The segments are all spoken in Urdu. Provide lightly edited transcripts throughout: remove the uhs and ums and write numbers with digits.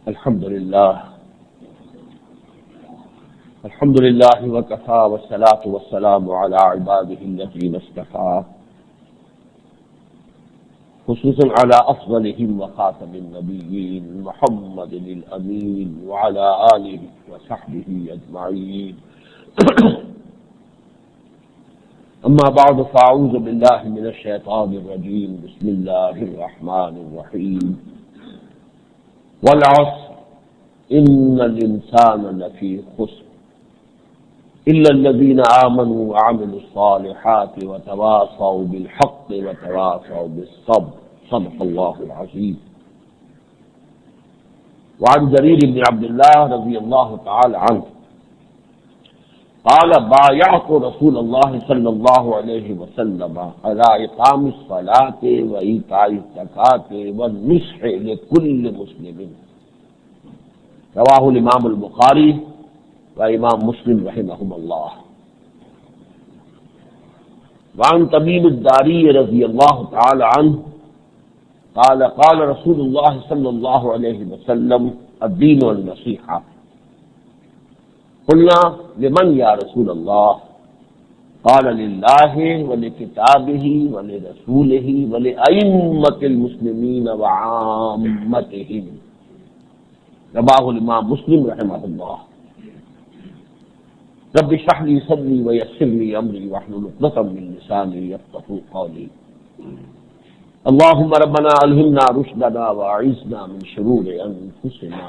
الحمد لله وكفى والصلاة والسلام على عباده الذين اصطفى خصوصا على أفضلهم وخاتم النبيين محمد الأمين وعلى آله وصحبه أجمعين أما بعد فأعوذ بالله من الشيطان الرجيم بسم الله الرحمن الرحيم والعصر إن الإنسان لفي خسر إلا الذين آمنوا وعملوا الصالحات وتواصوا بالحق وتواصوا بالصبر صدق الله العظيم. وعن جرير بن عبد الله رضي الله تعالى عنه قال بايعت رسول الله صلى الله عليه وسلم على إقام الصلاة وإيتاء الزكاة والنصح لكل مسلم. رواہ الامام البخاری و امام مسلم رحمہم اللہ. وعن تمیم الداری رضی اللہ تعالی عنہ قال قال رسول اللہ صلی اللہ علیہ وسلم الدین النصیحہ. قلنا لمن یا رسول اللہ؟ قال للہ ولکتابہ ولرسولہ ولأئمۃ المسلمین وعامتہم. رواہ الامام مسلم رحمہ اللہ. رب اشرح لي صدري ويسر لي امري واحلل عقدة من لساني يفقهوا قولي. اللهم ربنا الهمنا رشدنا واعذنا من شرور انفسنا.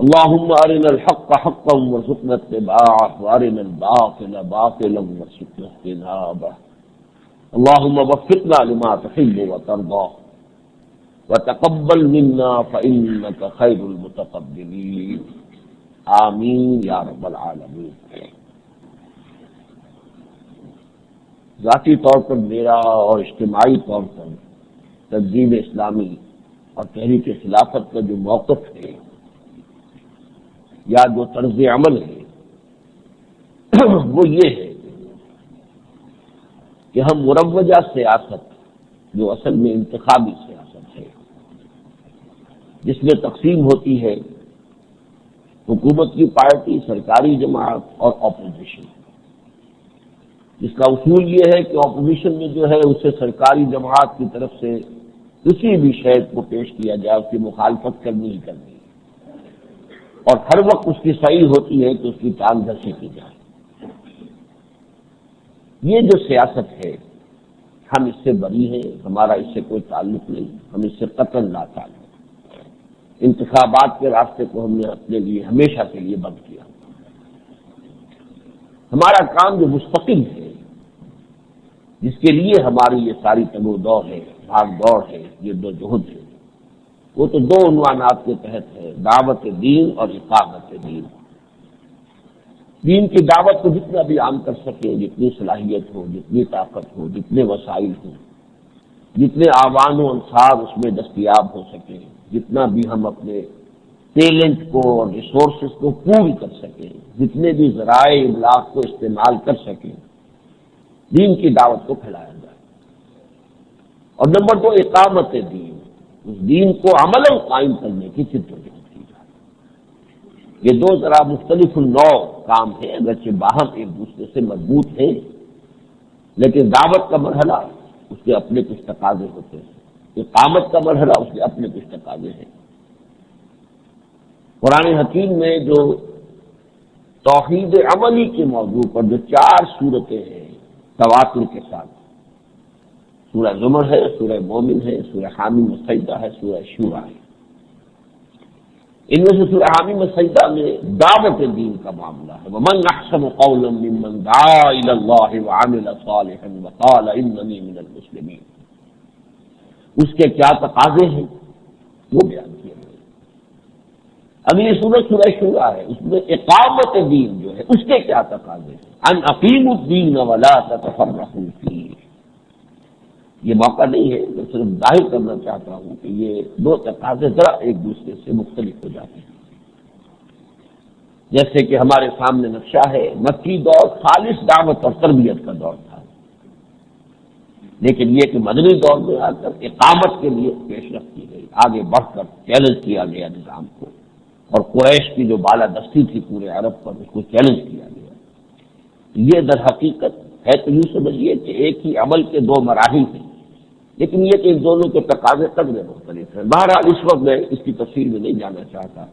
اللهم ارنا الحق حقا وارزقنا اتباعه وارنا الباطل باطلا وارزقنا اجتنابه. اللهم وفقنا لما تحب وترضى وتقبل منا فإنك خير المتقبلين. آمین یا رب العالمین. ذاتی طور پر میرا اور اجتماعی طور پر تنظیم اسلامی اور تحریک خلافت کا جو موقف ہے یا جو طرز عمل ہے وہ یہ ہے کہ ہم مروجہ سیاست جو اصل میں انتخابی سیاست ہے جس میں تقسیم ہوتی ہے حکومت کی پارٹی، سرکاری جماعت اور اپوزیشن، جس کا اصول یہ ہے کہ اپوزیشن میں جو ہے اسے سرکاری جماعت کی طرف سے کسی بھی شے کو پیش کیا جائے اس کی مخالفت کرنی ہی کرنی ہے، اور ہر وقت اس کی صحیح ہوتی ہے کہ اس کی ٹانگ دھسی کی جائے. یہ جو سیاست ہے ہم اس سے بری ہیں، ہمارا اس سے کوئی تعلق نہیں، ہم اس سے قطعاً لا تعلق. انتخابات کے راستے کو ہم نے اپنے لیے ہمیشہ کے لیے بند کیا. ہمارا کام جو مستقل ہے، جس کے لیے ہماری یہ ساری تگ و دو ہے، بھاگ دوڑ ہے، یہ دو جہد ہے، وہ تو دو عنوانات کے تحت ہے: دعوت دین اور اقامت دین. دین کی دعوت کو جتنا بھی عام کر سکیں، جتنی صلاحیت ہو، جتنی طاقت ہو، جتنے وسائل ہوں، جتنے آوان و انصار اس میں دستیاب ہو سکیں، جتنا بھی ہم اپنے ٹیلنٹ کو اور ریسورسز کو پور کر سکیں، جتنے بھی ذرائع ابلاغ کو استعمال کر سکیں، دین کی دعوت کو پھیلایا جائے. اور نمبر 2 اقامت دین، اس دین کو عملاً قائم کرنے کی جدوجہد کی جائے. یہ دو ذرا مختلف النوع کام ہیں، اگرچہ باہم ایک دوسرے سے مربوط ہیں، لیکن دعوت کا مرحلہ اس کے اپنے کچھ تقاضے ہوتے ہیں، اقامت کا مرحلہ اس کے اپنے کچھ تقاضے ہیں. قرآن حکیم میں جو توحید عملی کے موضوع پر جو 4 صورتیں ہیں تواتر کے ساتھ، سورہ زمر ہے، سورہ مومن ہے، سورہ حامیم السجدہ ہے، سورہ شورى ہے. ان میں سے سورہ حامیم السجدہ میں دعوت دین کا معاملہ ہے. ومن احسن قولا ممن دعا الى اللہ وعمل صالحا وقال اننی من المسلمین. اس کے کیا تقاضے ہیں وہ بیان کیے گئے. اگلی سورہ سورہ شورى ہے، اس میں اقامت دین جو ہے اس کے کیا تقاضے ہیں. ان اقیموا الدین ولا تتفرقوا فیہ. یہ موقع نہیں ہے، میں صرف ظاہر کرنا چاہتا ہوں کہ یہ دو تقاضے ذرا ایک دوسرے سے مختلف ہو جاتے ہیں. جیسے کہ ہمارے سامنے نقشہ ہے، مکی دور خالص دعوت اور تربیت کا دور تھا، لیکن یہ کہ مدنی دور میں آ کر اقامت کے لیے پیش رفت کی گئی، آگے بڑھ کر چیلنج کیا گیا نظام کو، اور قریش کی جو بالادستی تھی پورے عرب پر اس کو چیلنج کیا گیا۔ یہ در حقیقت ہے تو یوں سمجھیے کہ ایک ہی عمل کے دو مراحل ہیں، لیکن یہ کہ ان دونوں کے تقاضے قدر مختلف ہیں۔ بہرحال اس وقت میں اس کی تفصیل میں نہیں جانا چاہتا۔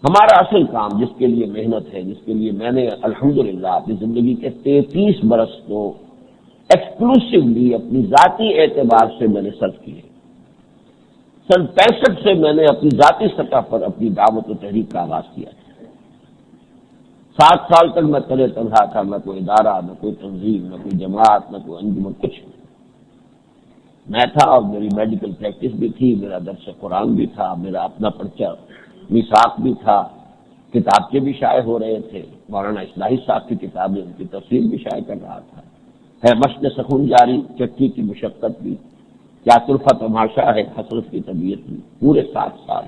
ہمارا اصل کام جس کے لیے محنت ہے، جس کے لیے میں نے الحمدللہ اپنی زندگی کے 33 برس کو ایکسکلوسیولی اپنی ذاتی اعتبار سے میں نے صرف کیے۔ سن 65 سے میں نے اپنی ذاتی سطح پر اپنی دعوت و تحریک کا آغاز کیا تھا۔ 7 سال تک میں تلے تنہا تھا، نہ کوئی ادارہ، نہ کوئی تنظیم، نہ کوئی جماعت، نہ کوئی انجمن، کچھ نہیں۔ میں تھا اور میری میڈیکل پریکٹس بھی تھی، میرا درس قرآن بھی تھا، میرا اپنا پرچہ میثاق بھی تھا، کتابچے بھی شائع ہو رہے تھے، مولانا اصلاحی صاحب کی کتابیں ان کی تفسیر بھی شائع کر رہا تھا، ہے مشق سخن جاری، چکی کی مشقت بھی، کیا طرفہ تماشا ہے، حسرت کی طبیعت بھی، پورے 7 سال۔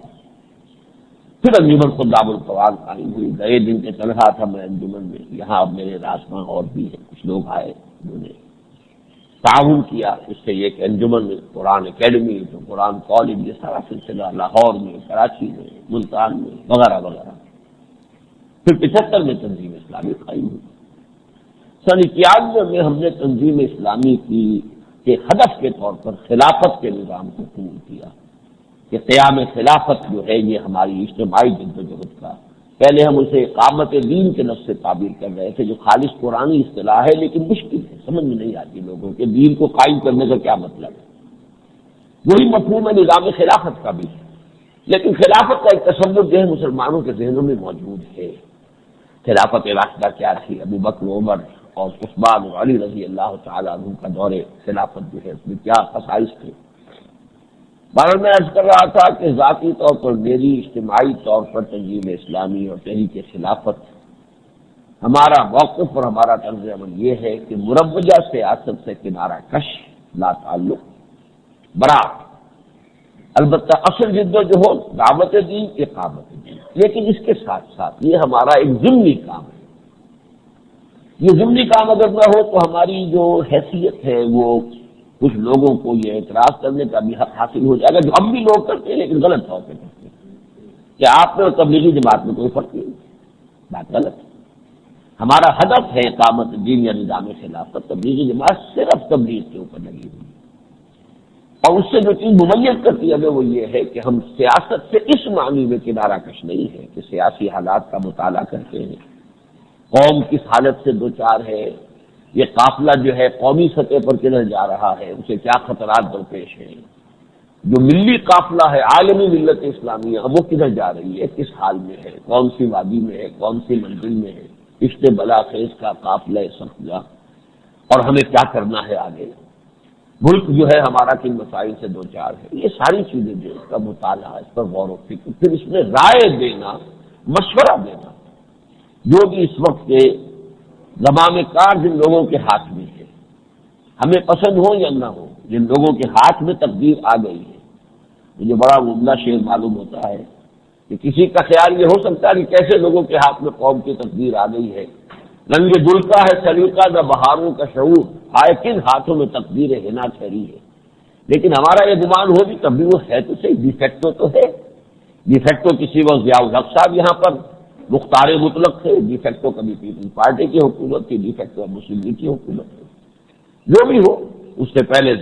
پھر انجمن خدام القرآن قائم ہوئی، گئے دن کے تنہا تھا میں انجمن میں، یہاں اب میرے راسماں اور بھی ہیں، کچھ لوگ آئے انہوں نے تعاون کیا، اس سے یہ کہ انجمن میں قرآن اکیڈمی، تو قرآن کالج، یہ سارا سلسلہ لاہور میں، کراچی میں، ملتان میں، وغیرہ وغیرہ۔ پھر 75 میں تنظیم اسلامی قائم ہوئی۔ سن 91 میں ہم نے تنظیم اسلامی کی کے ہدف کے طور پر خلافت کے نظام کو قبول کیا کہ قیام خلافت جو ہے یہ ہماری اجتماعی جدوجہد کا، پہلے ہم اسے اقامت دین کے لفظ سے تعبیر کر رہے تھے جو خالص قرآنی اصطلاح ہے، لیکن مشکل ہے، سمجھ میں نہیں آتی لوگوں کے دین کو قائم کرنے کا کیا مطلب ہے۔ وہی مفہوم ہے نظام خلافت کا بھی، لیکن خلافت کا ایک تصور جو ہے مسلمانوں کے ذہنوں میں موجود ہے۔ خلافت راشدہ کیا تھی؟ ابو بکر، عمر اور عثمان اور علی رضی اللہ تعالیٰ عنہ کا دور خلافت جو ہے اس میں کیا خصائص تھے۔ بہرحال میں عرض کر رہا تھا کہ ذاتی طور پر میری اجتماعی طور پر تنظیم اسلامی اور تحریک خلافت، ہمارا موقف اور ہمارا طرز عمل یہ ہے کہ مروجہ سیاست سے کنارہ کش، لا تعلق، برا، البتہ اصل جد و جہد دعوت دین، اقامت دین، لیکن اس کے ساتھ ساتھ یہ ہمارا ایک ضمنی کام ہے۔ یہ ضمنی کام اگر نہ ہو تو ہماری جو حیثیت ہے وہ کچھ لوگوں کو یہ اعتراض کرنے کا بھی حق حاصل ہو جائے گا، جو ہم بھی لوگ کرتے ہیں لیکن غلط طور پہ کرتے ہیں کہ آپ میں اور تبلیغی جماعت میں کوئی فرق نہیں، بات غلط ہے۔ ہمارا ہدف ہے اقامت دین یا نظام خلافت، تبلیغی جماعت صرف تبلیغ کے اوپر لگی ہوئی، اور اس سے جو چیز ممیز کرتی ہے وہ یہ ہے کہ ہم سیاست سے اس معنی میں کنارہ کش نہیں ہے کہ سیاسی حالات کا مطالعہ کرتے ہیں، قوم کس حالت سے دوچار ہے، یہ قافلہ جو ہے قومی سطح پر کدھر جا رہا ہے، اسے کیا خطرات درپیش ہیں، جو ملی قافلہ ہے عالمی ملت اسلامیہ وہ کدھر جا رہی ہے، کس حال میں ہے، کون سی وادی میں ہے، کون سی منزل میں ہے، رشتے بلا خیز کا قافلہ سمجھا، اور ہمیں کیا کرنا ہے آگے، ملک جو ہے ہمارا کن مسائل سے دوچار ہے، یہ ساری چیزیں جو اس کا مطالعہ، اس پر غور و فکر، پھر اس میں رائے دینا، مشورہ دینا، جو بھی اس وقت کے زمانے کار جن لوگوں کے ہاتھ میں ہے، ہمیں پسند ہو یا نہ ہو، جن لوگوں کے ہاتھ میں تقدیر آ گئی ہے۔ مجھے بڑا عمدہ شعر معلوم ہوتا ہے کہ کسی کا خیال یہ ہو سکتا ہے کہ کیسے لوگوں کے ہاتھ میں قوم کی تقدیر آ گئی ہے، رنگ گل کا ہے سلیقہ نہ بہاروں کا شعور، ہائے کن ہاتھوں میں تقدیر ہنا ٹھہری ہے۔ لیکن ہمارا یہ گمان ہو بھی تب بھی وہ ہے تو صحیح، ڈیفیکٹو تو ہے، ڈیفیکٹو کسی وقت ضیاء الحق صاحب یہاں پر مختار مطلق تھے، ڈیفیکٹو کبھی پیپلز پارٹی کی حکومت تھی، ڈیفیکٹو مسلم لیگ کی حکومت تھی، جو بھی ہو اس سے پہلے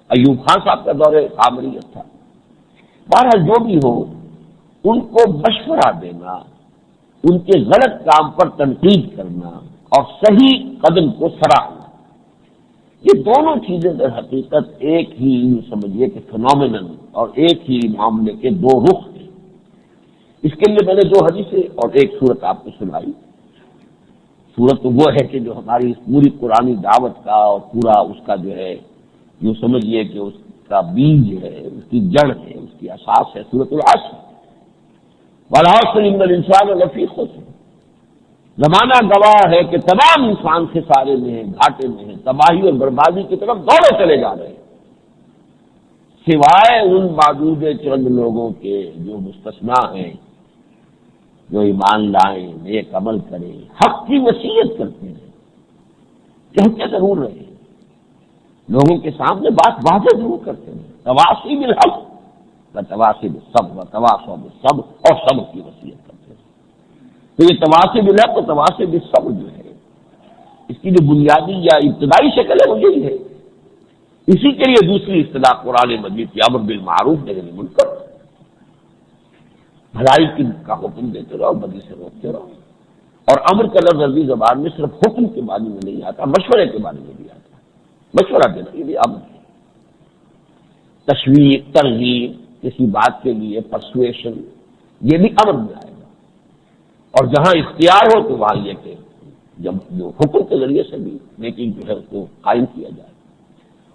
ایوب خان صاحب کا دور آمریت تھا۔ بہرحال جو بھی ہو، ان کو مشورہ دینا، ان کے غلط کام پر تنقید کرنا اور صحیح قدم کو سراہنا، یہ دونوں چیزیں در حقیقت ایک ہی سمجھیے کہ فنومینن اور ایک ہی معاملے کے دو رخ ہیں۔ اس کے لیے میں نے 2 حدیثیں اور ایک صورت آپ کو سنائی۔ صورت تو وہ ہے کہ جو ہماری اس پوری قرآنی دعوت کا اور پورا اس کا جو ہے یوں سمجھیے کہ اس کا بیج ہے، اس کی جڑ ہے، اس کی اساس ہے، سورۃ العصر، والعصر ان الانسان لفی خسر، زمانہ گواہ ہے کہ تمام انسان خسارے میں ہیں، گھاٹے میں ہیں، تباہی اور بربادی کی طرف دوڑے چلے جا رہے ہیں، سوائے ان معدود چند لوگوں کے جو مستثنیٰ ہیں، جو ایمان لائیں، نیک عمل کریں، حق کی وصیت کرتے ہیں، کہتے ضرور رہے لوگوں کے سامنے بات واضح ضرور کرتے ہیں، تواصی بالحق و تواصی بالصبر و تواصوا بالصبر، اور صبر کی وصیت کرتے ہیں۔ تو یہ تواصی بالحق و تواصی بالصبر جو ہے، اس کی جو بنیادی یا ابتدائی شکل ہے وہ یہی ہے۔ اسی کے لیے دوسری اصطلاح قرآن مجید کی امر بالمعروف نہی عن المنکر، بھلائی کا حکم دیتے رہو، بدی سے روکتے رہو۔ اور امر کا لفظ عربی زبان میں صرف حکم کے معنی میں نہیں آتا، مشورے کے معنی میں بھی آتا ہے۔ مشورہ دینا یہ بھی امر ہے، تشویق، ترغیب کسی بات کے لیے، پرسویشن، یہ بھی امر میں آئے گا۔ اور جہاں اختیار ہو تو وہاں یہ کہ جب جو حکم کے ذریعے سے بھی لیکن جو ہے اس کو قائم کیا جائے،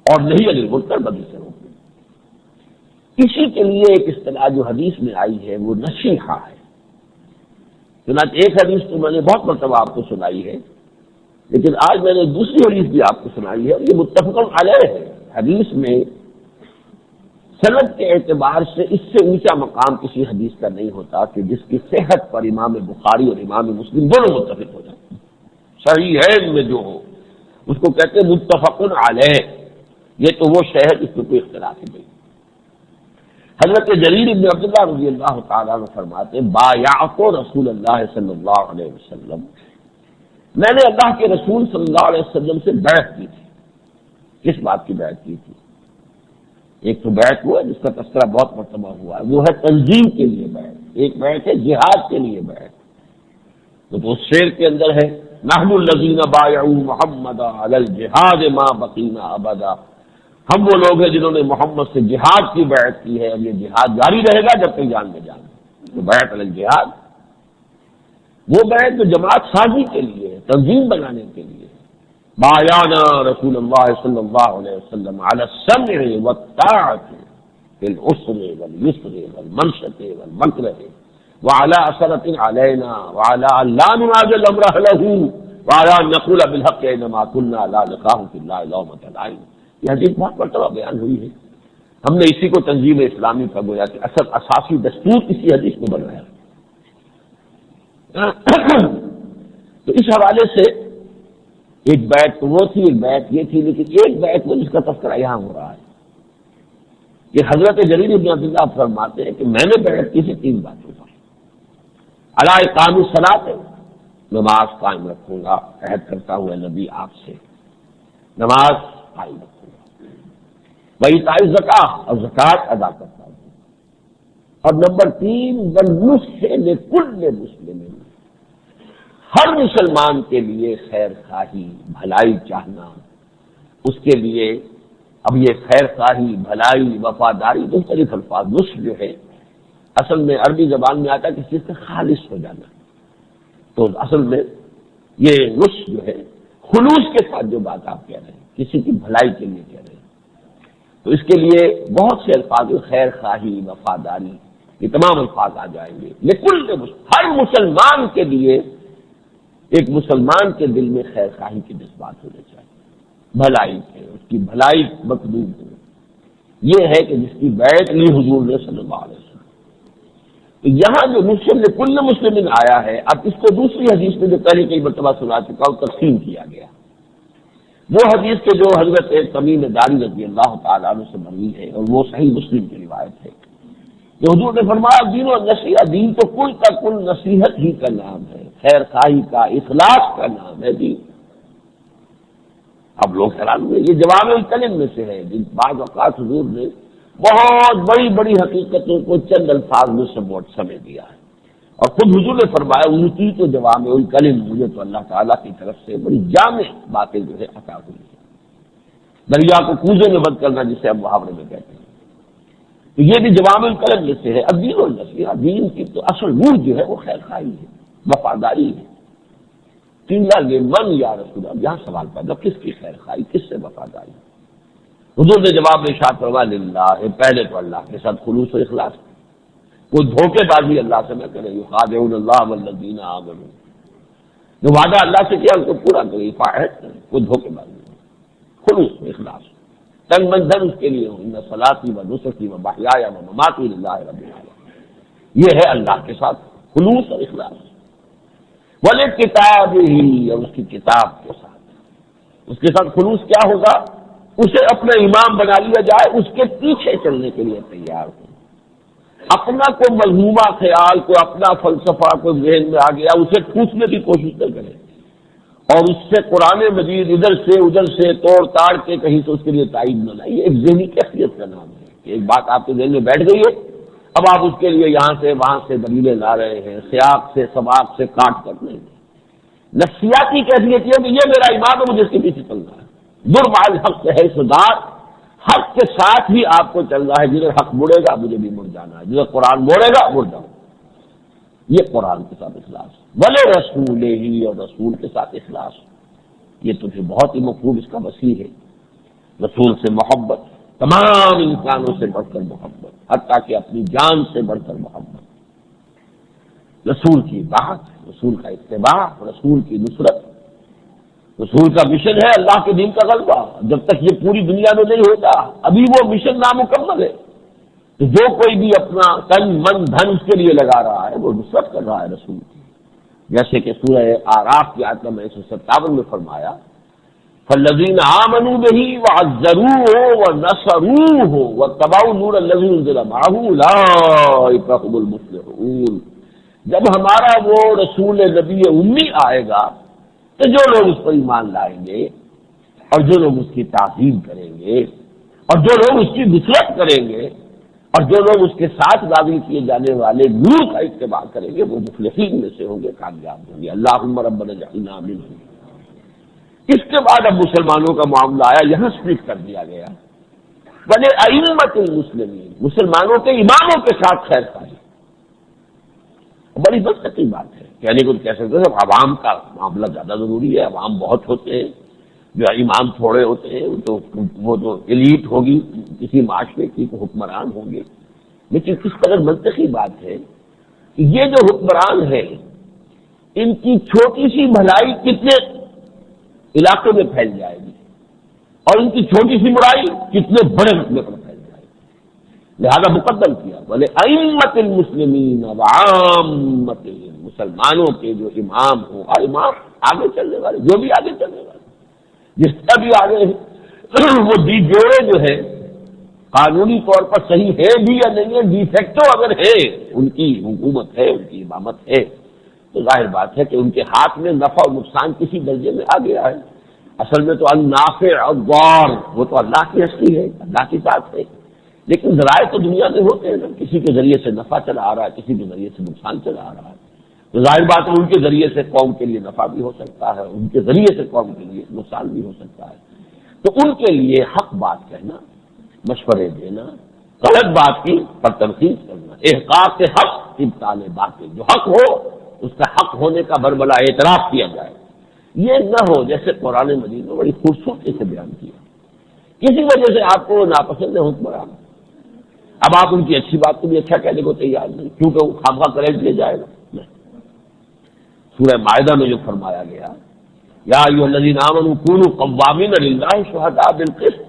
اور نہیں عن المنکر، بدی سے روکنا۔ اسی کے لیے ایک اصطلاح جو حدیث میں آئی ہے وہ نصیحہ ہے۔ چنانچہ ایک حدیث تو میں نے بہت مرتبہ آپ کو سنائی ہے، لیکن آج میں نے دوسری حدیث بھی آپ کو سنائی ہے، اور یہ متفق علیہ ہے۔ حدیث میں سند کے اعتبار سے اس سے اونچا مقام کسی حدیث کا نہیں ہوتا کہ جس کی صحت پر امام بخاری اور امام مسلم دونوں متفق ہو جائیں۔ صحیحین میں جو ہو اس کو کہتے ہیں متفق علیہ، یہ تو وہ شے ہے جس میں کوئی اختلاف نہیں۔ حضرت جریر بن عبداللہ رضی اللہ تعالیٰ عنہ فرماتے ہیں بایعت رسول اللہ صلی اللہ علیہ وسلم، میں نے اللہ کے رسول صلی اللہ علیہ وسلم سے بیعت کی تھی۔ کس بات کی بیعت کی تھی؟ ایک تو بیعت ہوا جس کا تذکرہ بہت مرتبہ ہوا ہے، وہ ہے تنظیم کے لیے بیعت، ایک بیعت ہے جہاد کے لیے بیعت۔ تو اس شعر کے اندر ہے نحن الذین بایعوا محمدا علی الجہاد ما بقینا ابدا، ہم وہ لوگ ہیں جنہوں نے محمد سے جہاد کی بیعت کی ہے، اور یہ جہاد جاری رہے گا جب تک جان میں جان۔ تو بیعت علی الجہاد، وہ بیعت جو جماعت سازی کے لیے ہے، تنظیم بنانے کے لیے۔ بایعنا رسول اللہ صلی اللہ علیہ وسلم علی السمع والطاعۃ فی العسر والیسر والمنشط والمکرہ وعلی اثرۃ علینا وعلی ان لا ننازع الامر اہلہ وعلی ان نقول بالحق انما كنا لا نخاف فی اللہ لومۃ لائم۔ یہ حدیث بہت مرتبہ بیان ہوئی ہے۔ ہم نے اسی کو تنظیم اسلامی کا گویا کہ اصل اساسی دستور اسی حدیث کو بنایا۔ تو اس حوالے سے ایک بیعت تو وہ تھی، ایک بیعت یہ تھی، لیکن ایک بیعت وہ جس کا تذکرہ یہاں ہو رہا ہے کہ حضرت جریر بن عبداللہ فرماتے ہیں کہ میں نے بیعت کی تھی تین باتوں پر۔ علی اقام الصلاۃ، نماز قائم رکھوں گا، عہد کرتا ہوں اے نبی آپ سے، نماز قائم رکھوں گا۔ وایتاء الزکوٰۃ، اور زکوٰۃ ادا کرتا ہوں۔ اور نمبر 3 والنصح لکل مسلم، ہر مسلمان کے لیے خیر خواہی، بھلائی چاہنا، اس کے لیے۔ اب یہ خیر خواہی، بھلائی، وفاداری مختلف الفاظ، نصح جو ہے اصل میں عربی زبان میں آتا ہے کہ چیز سے خالص ہو جانا، تو اصل میں یہ نصح جو ہے خلوص کے ساتھ جو بات آپ کہہ رہے ہیں، کسی کی بھلائی کے لیے کہہ رہے ہیں، تو اس کے لیے بہت سے الفاظ، خیر خواہی، وفاداری، یہ تمام الفاظ آ جائیں گے۔ لیکن ہر مسلمان کے لیے، ایک مسلمان کے دل میں خیر خواہی کے جذبات ہونے چاہیے، بھلائی کے، اس کی بھلائی مطلوب ہو۔ یہ ہے کہ جس کی بیعت لی حضور نے صلی اللہ علیہ وسلم۔ تو یہاں جو مسلم نے کل مسلم آیا ہے، اب اس کو دوسری حدیث میں جو پہلے کئی مرتبہ سنا چکا ہوں تقسیم کیا گیا۔ وہ حدیث کے جو حضرت تمیم داری رضی اللہ تعالیٰ عنہ سے مروی ہے، اور وہ صحیح مسلم کی روایت ہے کہ حضور نے فرمایا دین و نصیحت، دین تو کل کا کل نصیحت ہی کا نام ہے، خیر خواہی کا، اخلاص کا نام ہے دین۔ اب لوگ حیران ہوئے، یہ جوامع الکلم میں سے ہے، جن بعض اوقات حضور نے بہت بڑی بڑی حقیقتوں کو چند الفاظ میں سمیٹ دیا ہے، اور خود حضور نے فرمایا اوتیت تو جوامع الکلم، مجھے تو اللہ تعالیٰ کی طرف سے بڑی جامع باتیں جو ہے عطا ہوئی ہیں۔ دریا کو کوزے میں بند کرنا جسے ہم محاورے میں کہتے ہیں، تو یہ بھی جوامع الکلم میں سے ہے۔ اب دین و نصیحت، دین کی تو اصل روح جو ہے وہ خیر خواہی ہے، وفاداری ہے۔ قیل لمن یا رسول اللہ، یہاں سوال پیدا، کس کی خیر خواہی، کس سے وفاداری؟ حضور نے جواب میں ارشاد فرمایا للہ، پہلے تو اللہ کے ساتھ خلوص و اخلاص، کوئی دھوکے بازی اللہ سے نہ کرے، یخادعون اللہ والذین آمنوا، جو وعدہ اللہ سے کیا اس کو پورا کرے، عہد کرے، کوئی دھوکے بازی نہیں، خلوص و اخلاص، تن من دھن اس کے لیے ہوں، ان صلاتی و نسکی و محیای و مماتی للہ رب العالمین، یہ ہے اللہ کے ساتھ خلوص اور اخلاص۔ وَلِکِتَابِهِ، اور اس کی کتاب کے ساتھ، اس کے ساتھ خلوص کیا ہوگا؟ اسے اپنا امام بنا لیا جائے، اس کے پیچھے چلنے کے لیے تیار ہو. اپنا کوئی مذمومہ خیال، کوئی اپنا فلسفہ کوئی ذہن میں آ گیا، اسے ٹھوسنے کی کوشش نہ کرے اور اس سے قرآن مجید ادھر سے ادھر سے توڑ تاڑ کے کہیں سے اس کے لیے تائید نہ لائے. یہ ایک ذہنی کیفیت کا نام ہے کہ ایک بات آپ کے ذہن میں بیٹھ گئی ہے، اب آپ اس کے لیے یہاں سے وہاں سے دلیلیں لا رہے ہیں، سیاق سے سباق سے کاٹ کر نہیں. نفسیاتی کیفیت یہ کہ یہ میرا امام ہے، مجھے اس کے پیچھے چلنا ہے. درمال حق سے ہے صدار، حق کے ساتھ ہی آپ کو چل رہا ہے. جدھر حق مڑے گا مجھے بھی مڑ جانا ہے، جدھر قرآن موڑے گا مڑ جاؤں. یہ قرآن کے ساتھ اخلاص، بلے رسول ہی اور رسول کے ساتھ اخلاص. یہ تو پھر بہت ہی مفہوم اس کا وسیع ہے. رسول سے محبت، تمام انسانوں سے بڑھ کر محبت، حتیٰ کہ اپنی جان سے بڑھ کر محبت. رسول کی بات، رسول کا اتباع، رسول کی نصرت. رسول کا مشن ہے اللہ کے دین کا غلبہ. جب تک یہ پوری دنیا میں نہیں ہوتا ابھی وہ مشن نامکمل ہے. تو جو کوئی بھی اپنا تن من دھن اس کے لیے لگا رہا ہے وہ نصرت کر رہا ہے رسول کی. جیسے کہ سورہ اعراف کی آیت نمبر 157 میں فرمایا فالذین آمنوا بہ وعزروہ ونصروہ واتبعوا النور الذی انزل معہ اولئک هم المفلحون. جب ہمارا وہ رسول نبی امی آئے گا تو جو لوگ اس پر ایمان لائیں گے اور جو لوگ اس کی تعظیم کریں گے اور جو لوگ اس کی نصرت کریں گے اور جو لوگ اس کے ساتھ نازل کیے جانے والے نور کا اتباع کریں گے وہ مفلحین میں سے ہوں گے، کامیاب ہوں گے. اللہم ربنا اجعلنا منہم. اس کے بعد اب مسلمانوں کا معاملہ آیا، یہاں سپلٹ کر دیا گیا. بلے ائمۃ المسلمین، مسلمانوں کے اماموں کے ساتھ خیر خواہی. بڑی بدقسمتی بات ہے، یعنی کچھ کہہ سکتے ہیں عوام کا معاملہ زیادہ ضروری ہے. عوام بہت ہوتے ہیں، جو امام تھوڑے ہوتے ہیں تو وہ تو ایلیٹ ہوگی کسی معاشرے کی تو حکمران ہوں گے. لیکن کس قدر منطقی بات ہے کہ یہ جو حکمران ہے ان کی چھوٹی سی بھلائی کتنے علاقے میں پھیل جائے گی اور ان کی چھوٹی سی برائی کتنے بڑے رقبے پر پھیل جائے گی. لہذا مقدم کیا بولے ائمۃ المسلمین وعامتہم، مسلمانوں کے جو امام ہوں، اور امام آگے چلنے والے، جو بھی آگے چلنے والے جس کا بھی آگے وہ ڈی جوڑے جو ہے قانونی طور پر صحیح ہے بھی یا نہیں ہے، ڈی فیکٹو اگر ہے، ان کی حکومت ہے، ان کی امامت ہے، تو ظاہر بات ہے کہ ان کے ہاتھ میں نفع اور نقصان کسی درجے میں آ گیا ہے. اصل میں تو النافع الضار وہ تو اللہ کی ہستی ہے، اللہ کی ذات ہے. لیکن ذرائع تو دنیا میں ہوتے ہیں نا، کسی کے ذریعے سے نفع چلا آ رہا ہے، کسی کے ذریعے سے نقصان چلا آ رہا ہے. تو ظاہر بات ہے ان کے ذریعے سے قوم کے لیے نفع بھی ہو سکتا ہے، ان کے ذریعے سے قوم کے لیے نقصان بھی ہو سکتا ہے. تو ان کے لیے حق بات کہنا، مشورے دینا، غلط بات کی پر تنقید کرنا، احقاق حق ابطال باطل، جو حق ہو اس کا حق ہونے کا بربلا اعتراف کیا جائے. یہ نہ ہو جیسے قرآن مجید نے بڑی خوبصورتی سے بیان کیا. کسی وجہ سے آپ کو ناپسند ہے حکمران، اب آپ ان کی اچھی بات کو بھی اچھا کہنے کو تیار نہیں، کیونکہ وہ خامخواہ کریڈٹ لے جائے گا. سورہ مائدہ میں جو فرمایا گیا یا ایھا الذین آمنوا کونوا قوامین للہ شہداء بالقسط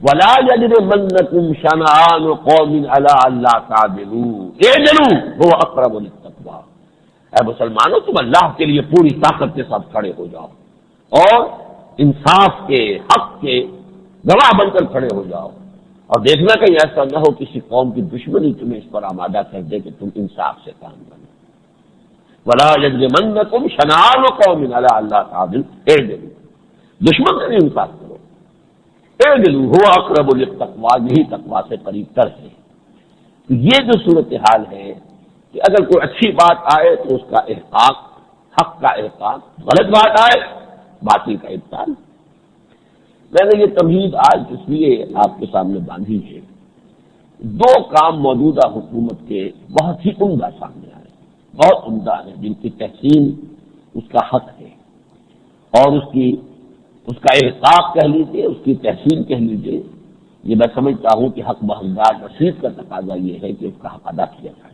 ولا یجرمنکم شنآن قوم علی الا تعدلوا اعدلوا هو اقرب للتقوی. اے مسلمانوں تم اللہ کے لیے پوری طاقت کے ساتھ کھڑے ہو جاؤ اور انصاف کے، حق کے گواہ بن کر کھڑے ہو جاؤ، اور دیکھنا کہیں ایسا نہ ہو کسی قوم کی دشمنی تمہیں اس پر آمادہ کر دے کہ تم انصاف سے کام کرو. ولا یجرمنکم شنآن قوم علی الا تعدلوا اعدلوا، دشمن سے بھی انصاف کرو. اعدلوا هو اقرب للتقوی، یہی تقوی سے قریب تر ہے. یہ جو صورتحال ہے کہ اگر کوئی اچھی بات آئے تو اس کا احقاق، حق کا احقاق، غلط بات آئے باطل کا ابطال. میں نے یہ تمہید آج اس لیے آپ کے سامنے باندھی ہے، دو کام موجودہ حکومت کے بہت ہی عمدہ سامنے آئے، بہت عمدہ ہیں، جن کی تحسین اس کا حق ہے اور اس کا احقاق کہہ لیجیے، اس کی تحسین کہہ لیجیے. یہ میں سمجھتا ہوں کہ حق بحقدار رسید کا تقاضا یہ ہے کہ اس کا حق ادا کیا جائے.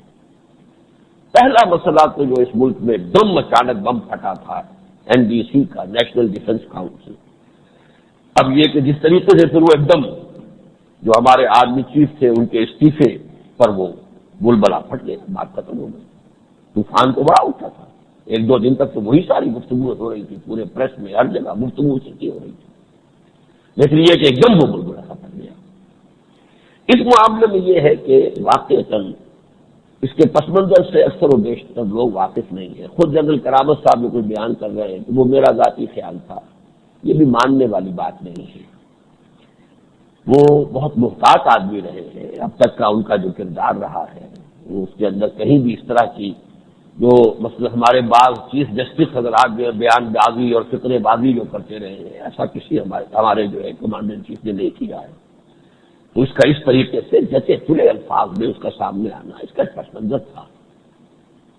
پہلا مسئلہ تو جو اس ملک میں دم اچانک بم پھٹا تھا NDC کا، نیشنل ڈیفنس کاؤنسل. اب یہ کہ جس طریقے سے پھر وہ ایک دم جو ہمارے آرمی چیف تھے ان کے استعفے پر وہ بلبلا پھٹ گیا، بات ختم ہو گئی. طوفان تو بڑا اٹھا تھا، ایک دو دن تک تو وہی ساری گفتگو ہو رہی تھی، پورے پریس میں ہر جگہ گفتگو اسی کی ہو رہی تھی. لیکن یہ کہ ایک دم وہ بلبلا ختم گیا۔ اس معاملے میں یہ ہے کہ واقعتاً اس کے پس منظر سے اکثر و بیشتر لوگ واقف نہیں ہیں۔ خود جنرل کرامت صاحب جو کچھ بیان کر رہے ہیں کہ وہ میرا ذاتی خیال تھا، یہ بھی ماننے والی بات نہیں ہے۔ وہ بہت محتاط آدمی رہے ہیں، اب تک کا ان کا جو کردار رہا ہے وہ اس کے اندر کہیں بھی اس طرح کی جو مثلا ہمارے بعض چیف جسٹس حضرات جو بیان بازی اور فقرے بازی جو کرتے رہے ہیں، ایسا کسی ہمارے جو ہے کمانڈر ان چیف نے نہیں کیا ہے۔ تو اس کا اس طریقے سے جچے کھلے الفاظ میں اس کا سامنے آنا اس کا پس منظر تھا،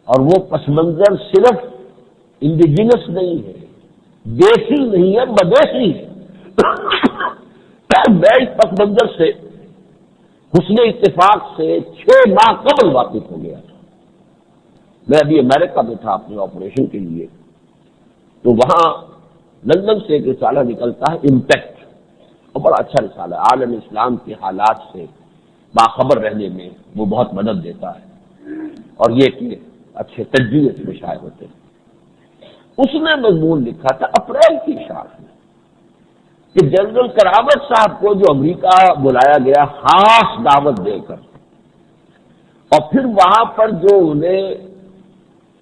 اور وہ پس منظر صرف انڈیجینس نہیں ہے، دیسی نہیں ہے، بدیسی ہے۔ میں اس پس منظر سے حسن اتفاق سے 6 ماہ قبل واقف ہو گیا تھا۔ میں ابھی امریکہ میں تھا اپنے آپریشن کے لیے، تو وہاں لندن سے ایک رسالہ نکلتا ہے امپیکٹ، اور بڑا اچھا رسالہ ہے، عالم اسلام کے حالات سے باخبر رہنے میں وہ بہت مدد دیتا ہے، اور یہ کہ اچھے تجزیے سے شائع ہوتے ہیں۔ اس نے مضمون لکھا تھا اپریل کی شاخ میں کہ جنرل کرامت صاحب کو جو امریکہ بلایا گیا خاص دعوت دے کر، اور پھر وہاں پر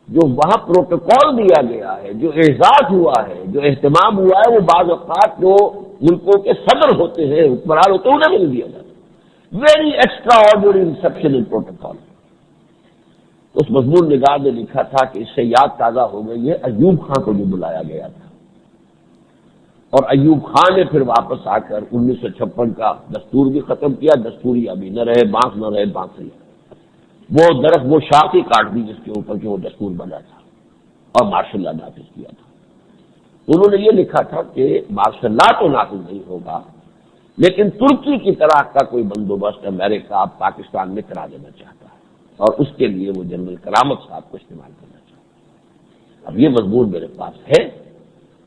جو وہاں پروٹوکول دیا گیا ہے، جو اعزاز ہوا ہے، جو اہتمام ہوا ہے، وہ بعض اوقات جو ملکوں کے صدر ہوتے ہیں، حکمران ہوتے ہیں، انہیں بھی نہیں دیا جاتا۔ ویری ایکسٹرا آرڈنری ریسپشن ان پروٹوکول۔ اس مضمون نگار نے لکھا تھا کہ اس سے یاد تازہ ہو گئی ہے ایوب خان کو جو بلایا گیا تھا، اور ایوب خان نے پھر واپس آ کر 1956 کا دستور بھی ختم کیا۔ دستوری ابھی نہ رہے بانس، نہ رہے بانس، وہ درخت وہ شاخ ہی کاٹ دی جس کے اوپر کہ وہ دستور بنا تھا، اور مارشل لا نافذ کیا تھا۔ انہوں نے یہ لکھا تھا کہ مارشل لا تو نافذ نہیں ہوگا، لیکن ترکی کی طرح کا کوئی بندوبست امریکہ پاکستان میں کرا دینا چاہتا ہے، اور اس کے لیے وہ جنرل کرامت صاحب کو استعمال کرنا چاہتا ہے۔ اب یہ مضمون میرے پاس ہے،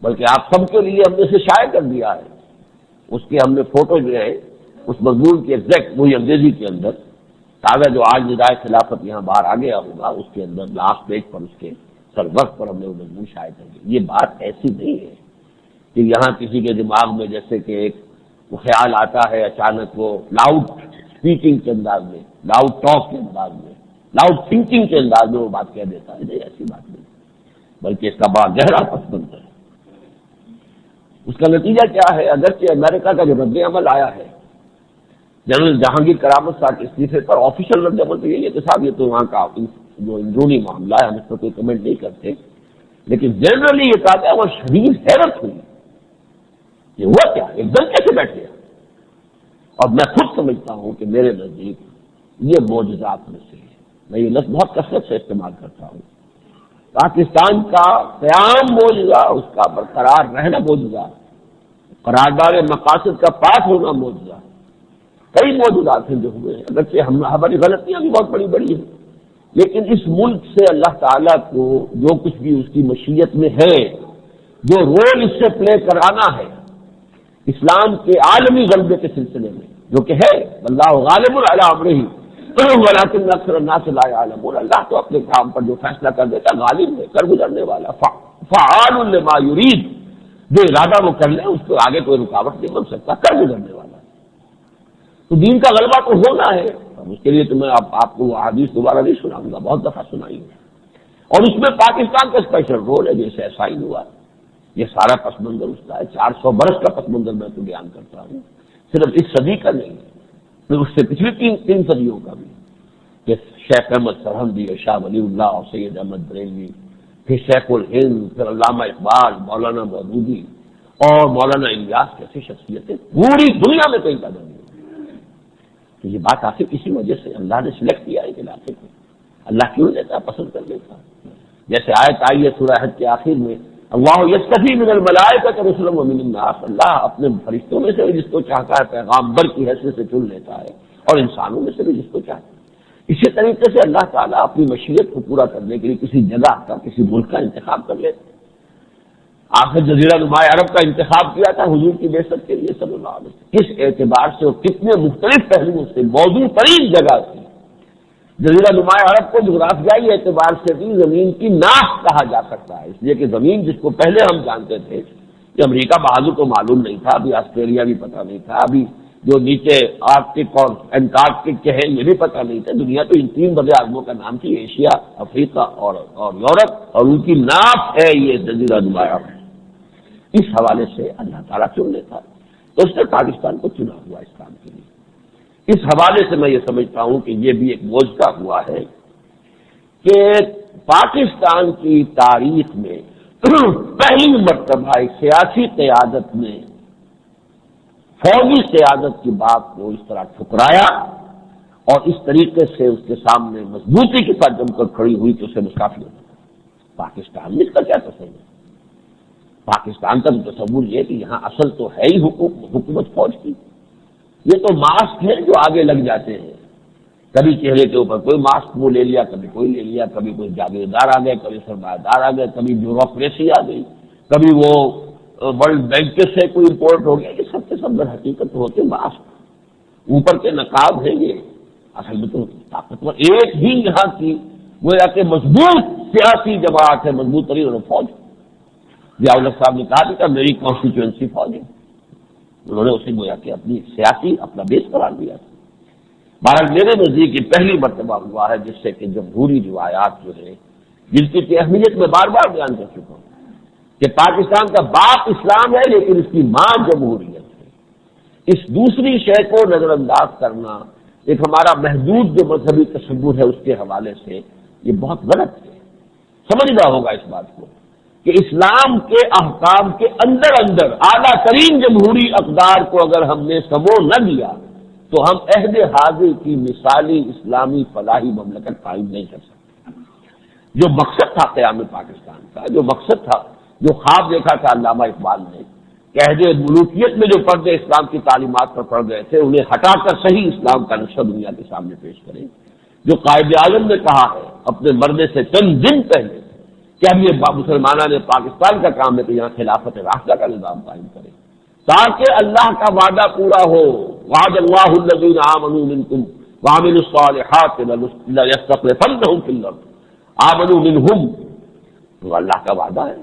بلکہ آپ سب کے لیے ہم نے اسے شائع کر دیا ہے۔ اس کے ہم نے فوٹو جو ہے اس مضمون کی ایگزیکٹ وہی انگریزی کے اندر تازہ جو آج ندائے خلافت یہاں باہر آ گیا ہوگا، اس کے اندر لاسٹ پیج پر اس کے سر وقت پر ہم نے وہ مضمون شائع کر دیا۔ یہ بات ایسی نہیں ہے کہ یہاں کسی کے دماغ میں جیسے کہ ایک وہ خیال آتا ہے اچانک، وہ لاؤڈ اسپیکنگ کے انداز میں، لاؤڈ ٹاک کے انداز میں، لاؤڈ تھنکنگ کے انداز میں وہ بات کہہ دیتا ہے۔ نہیں، ایسی بات نہیں، بلکہ اس کا بڑا گہرا پس منظر ہے۔ اس کا نتیجہ کیا ہے؟ اگرچہ امریکہ کا جو رد عمل آیا ہے جنرل جہانگیر کرامت صاحب کے استعفے پر، آفیشیل رد عمل تو یہی ہے کہ صاحب یہ تو وہاں کا جو اندرونی معاملہ ہے، ہم اس پر کوئی کمنٹ نہیں کرتے، لیکن جنرلی یہ کہا گیا وہ شدید حیرت ہوئی، یہ ہوا کیا، ایک دم کیسے بیٹھ گیا؟ اور میں خود سمجھتا ہوں کہ میرے نزدیک یہ معجزات میں سے ہے۔ میں یہ لفظ بہت کثرت سے استعمال کرتا ہوں۔ پاکستان کا قیام معجزہ، اس کا برقرار رہنا معجزہ، قرارداد مقاصد کا پاس ہونا معجزہ، کئی معجزات ہیں جو ہوئے ہیں۔ اگرچہ ہماری غلطیاں بھی بہت بڑی بڑی ہیں، لیکن اس ملک سے اللہ تعالیٰ کو جو کچھ بھی اس کی مشیت میں ہے، جو رول اس سے پلے کرانا ہے اسلام کے عالمی غلبے کے سلسلے میں، جو کہ ہے واللہ غالب علی امرہ ولکن اکثر الناس لا یعلمون، اللہ تو اپنے کام پر جو فیصلہ کر دیتا غالب ہے، کر گزرنے والا، فعال لما یرید، جو ارادہ وہ کر لے اس کو آگے کوئی رکاوٹ نہیں بن سکتا، کر گزرنے والا۔ تو دین کا غلبہ تو ہونا ہے، اس کے لیے تو میں آپ کو وہ حدیث دوبارہ نہیں سناؤں گا، بہت دفعہ سنائی ہے، اور اس میں پاکستان کا اسپیشل رول ہے، جیسے ایسا ہی ہوا۔ یہ سارا پس منظر اس کا ہے، 400 برس کا پس منظر میں تو بیان کرتا ہوں، صرف اس صدی کا نہیں، پھر اس سے پچھلی تین صدیوں کا بھی، کہ شیخ احمد سرہندی اور شاہ ولی اللہ اور سید احمد بریلوی، پھر شیخ الہند، پھر علامہ اقبال، مولانا مودودی اور مولانا الیاس جیسی شخصیتیں پوری دنیا میں کہیں پیدا نہیں ہوئی۔ تو یہ بات آخر کسی وجہ سے اللہ نے سلیکٹ کیا ہے کہ علاقے کو اللہ کیوں لیتا، پسند کر لیتا۔ جیسے آیت آئی ہے سورہ حج کے آخر میں، اللہ یستفی من الملائکۃ رسلا ومن الناس، اللہ اپنے فرشتوں میں سے بھی جس کو چاہتا ہے پیغامبر کی حیثیت سے چن لیتا ہے، اور انسانوں میں سے بھی جس کو چاہتا ہے۔ اسی طریقے سے اللہ تعالیٰ اپنی مشیت کو پورا کرنے کے لیے کسی جگہ کا، کسی ملک کا انتخاب کر لیتا ہے۔ آخر جزیرہ نما عرب کا انتخاب کیا تھا حضور کی بعثت کے لیے صلی اللہ علیہ وسلم، کس اعتبار سے اور کتنے مختلف پہلوؤں سے موزوں ترین جگہ تھی۔ جزیرہ نما عرب کو جغرافیائی اعتبار سے بھی زمین کی ناک کہا جا سکتا ہے، اس لیے کہ زمین جس کو پہلے ہم جانتے تھے کہ امریکہ بہادر کو معلوم نہیں تھا، ابھی آسٹریلیا بھی پتہ نہیں تھا، ابھی جو نیچے آرکٹک اور انٹارکٹک کے ہیں یہ بھی پتہ نہیں تھا. دنیا تو ان 3 بر اعظموں کا نام تھی، ایشیا، افریقہ اور یورپ، اور ان کی ناف ہے یہ جزیرہ نما عرب. اس حوالے سے اللہ تعالیٰ چن لیتا تو اس نے پاکستان کو چنا ہوا اس کام کے لیے. اس حوالے سے میں یہ سمجھتا ہوں کہ یہ بھی ایک معجزہ ہوا ہے کہ پاکستان کی تاریخ میں پہلی مرتبہ ایک سیاسی قیادت نے فوجی قیادت کی بات کو اس طرح ٹھکرایا اور اس طریقے سے اس کے سامنے مضبوطی کے ساتھ جم کر کھڑی ہوئی کہ اسے مستعفی ہونا. پاکستان میں اس کا کیا تصور؟ پاکستان کا تصور یہ کہ یہاں اصل تو ہے ہی حکومت فوج کی. یہ تو ماسک ہیں جو آگے لگ جاتے ہیں، کبھی چہرے کے اوپر کوئی ماسک وہ لے لیا، کبھی کوئی لے لیا، کبھی کوئی جاگیردار آ گئے، کبھی سرمایہ دار آ گئے، کبھی بیوروکریسی آ گئی، کبھی وہ ورلڈ بینک سے کوئی رپورٹ ہو گیا. یہ سب کے سب در حقیقت ہوتے ماسک، اوپر کے نقاب ہیں. یہ اصل میں تو طاقتور ایک ہی یہاں کی گویا کہ مضبوط سیاسی جماعت ہے، مضبوط ترین فوج. ضیاء الحق صاحب نے کہا کہ میری کانسٹیچوئنسی فوج ہے، انہوں نے اسے گویا کہ اپنی سیاسی اپنا بیس قرار دیا. بہرحال میرے نزدیک یہ پہلی مرتبہ ہوا ہے جس سے کہ جمہوری روایات جو ہے، جن کی اہمیت میں بار بار بیان کر چکا ہوں کہ پاکستان کا باپ اسلام ہے لیکن اس کی ماں جمہوریت ہے. اس دوسری شے کو نظر انداز کرنا ایک ہمارا محدود جو مذہبی تصور ہے اس کے حوالے سے یہ بہت غلط ہے. سمجھنا ہوگا اس بات کو کہ اسلام کے احکام کے اندر اندر اعلیٰ ترین جمہوری اقدار کو اگر ہم نے سمو نہ دیا تو ہم عہد حاضر کی مثالی اسلامی فلاحی مملکت قائم نہیں کر سکتے. جو مقصد تھا قیام پاکستان کا، جو مقصد تھا، جو خواب دیکھا تھا علامہ اقبال نے کہ عہد ملوکیت میں جو پردے اسلام کی تعلیمات پر پڑ گئے تھے انہیں ہٹا کر صحیح اسلام کا نقشہ دنیا کے سامنے پیش کریں. جو قائد اعظم نے کہا ہے اپنے مرنے سے چند دن پہلے کہ اب یہ مسلمانوں نے پاکستان کا کام ہے کہ یہاں خلافت راشدہ کا نظام قائم کرے تاکہ اللہ کا وعدہ پورا ہو. وعد اللہ الذین آمنوا منکم وعملوا الصالحات لیستخلفنہم فی الارض آمنوا منہم. تو اللہ کا وعدہ ہے.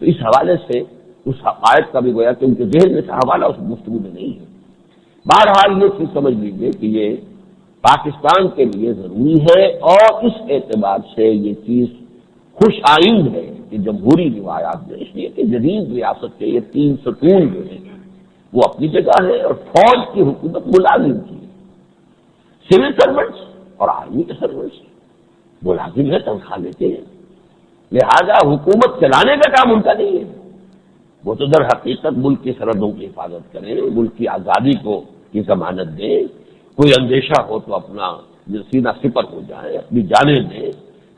تو اس حوالے سے اس حقائق کا بھی گویا کہ ان کے ذہن میں سے حوالہ اس گفتگو میں نہیں ہے. بہرحال یہ چیز سمجھ لیجیے کہ یہ پاکستان کے لیے ضروری ہے اور اس اعتبار سے یہ چیز خوش آئند ہے کہ جمہوری روایات میں، اس لیے کہ جدید ریاست کے یہ 3 ستون جو ہیں وہ اپنی جگہ ہے اور فوج کی حکومت ملازم کی ہے. سول سرونٹس اور آرمی کے سرونٹس ملازم ہے، تنخواہ لیتے ہیں، لہذا حکومت چلانے کا کام ان کا نہیں ہے. وہ تو در حقیقت ملک کی سرحدوں کی حفاظت کریں، ملک کی آزادی کو کی ضمانت دیں، کوئی اندیشہ ہو تو اپنا سینہ سپر ہو جائے، اپنی جانیں دیں.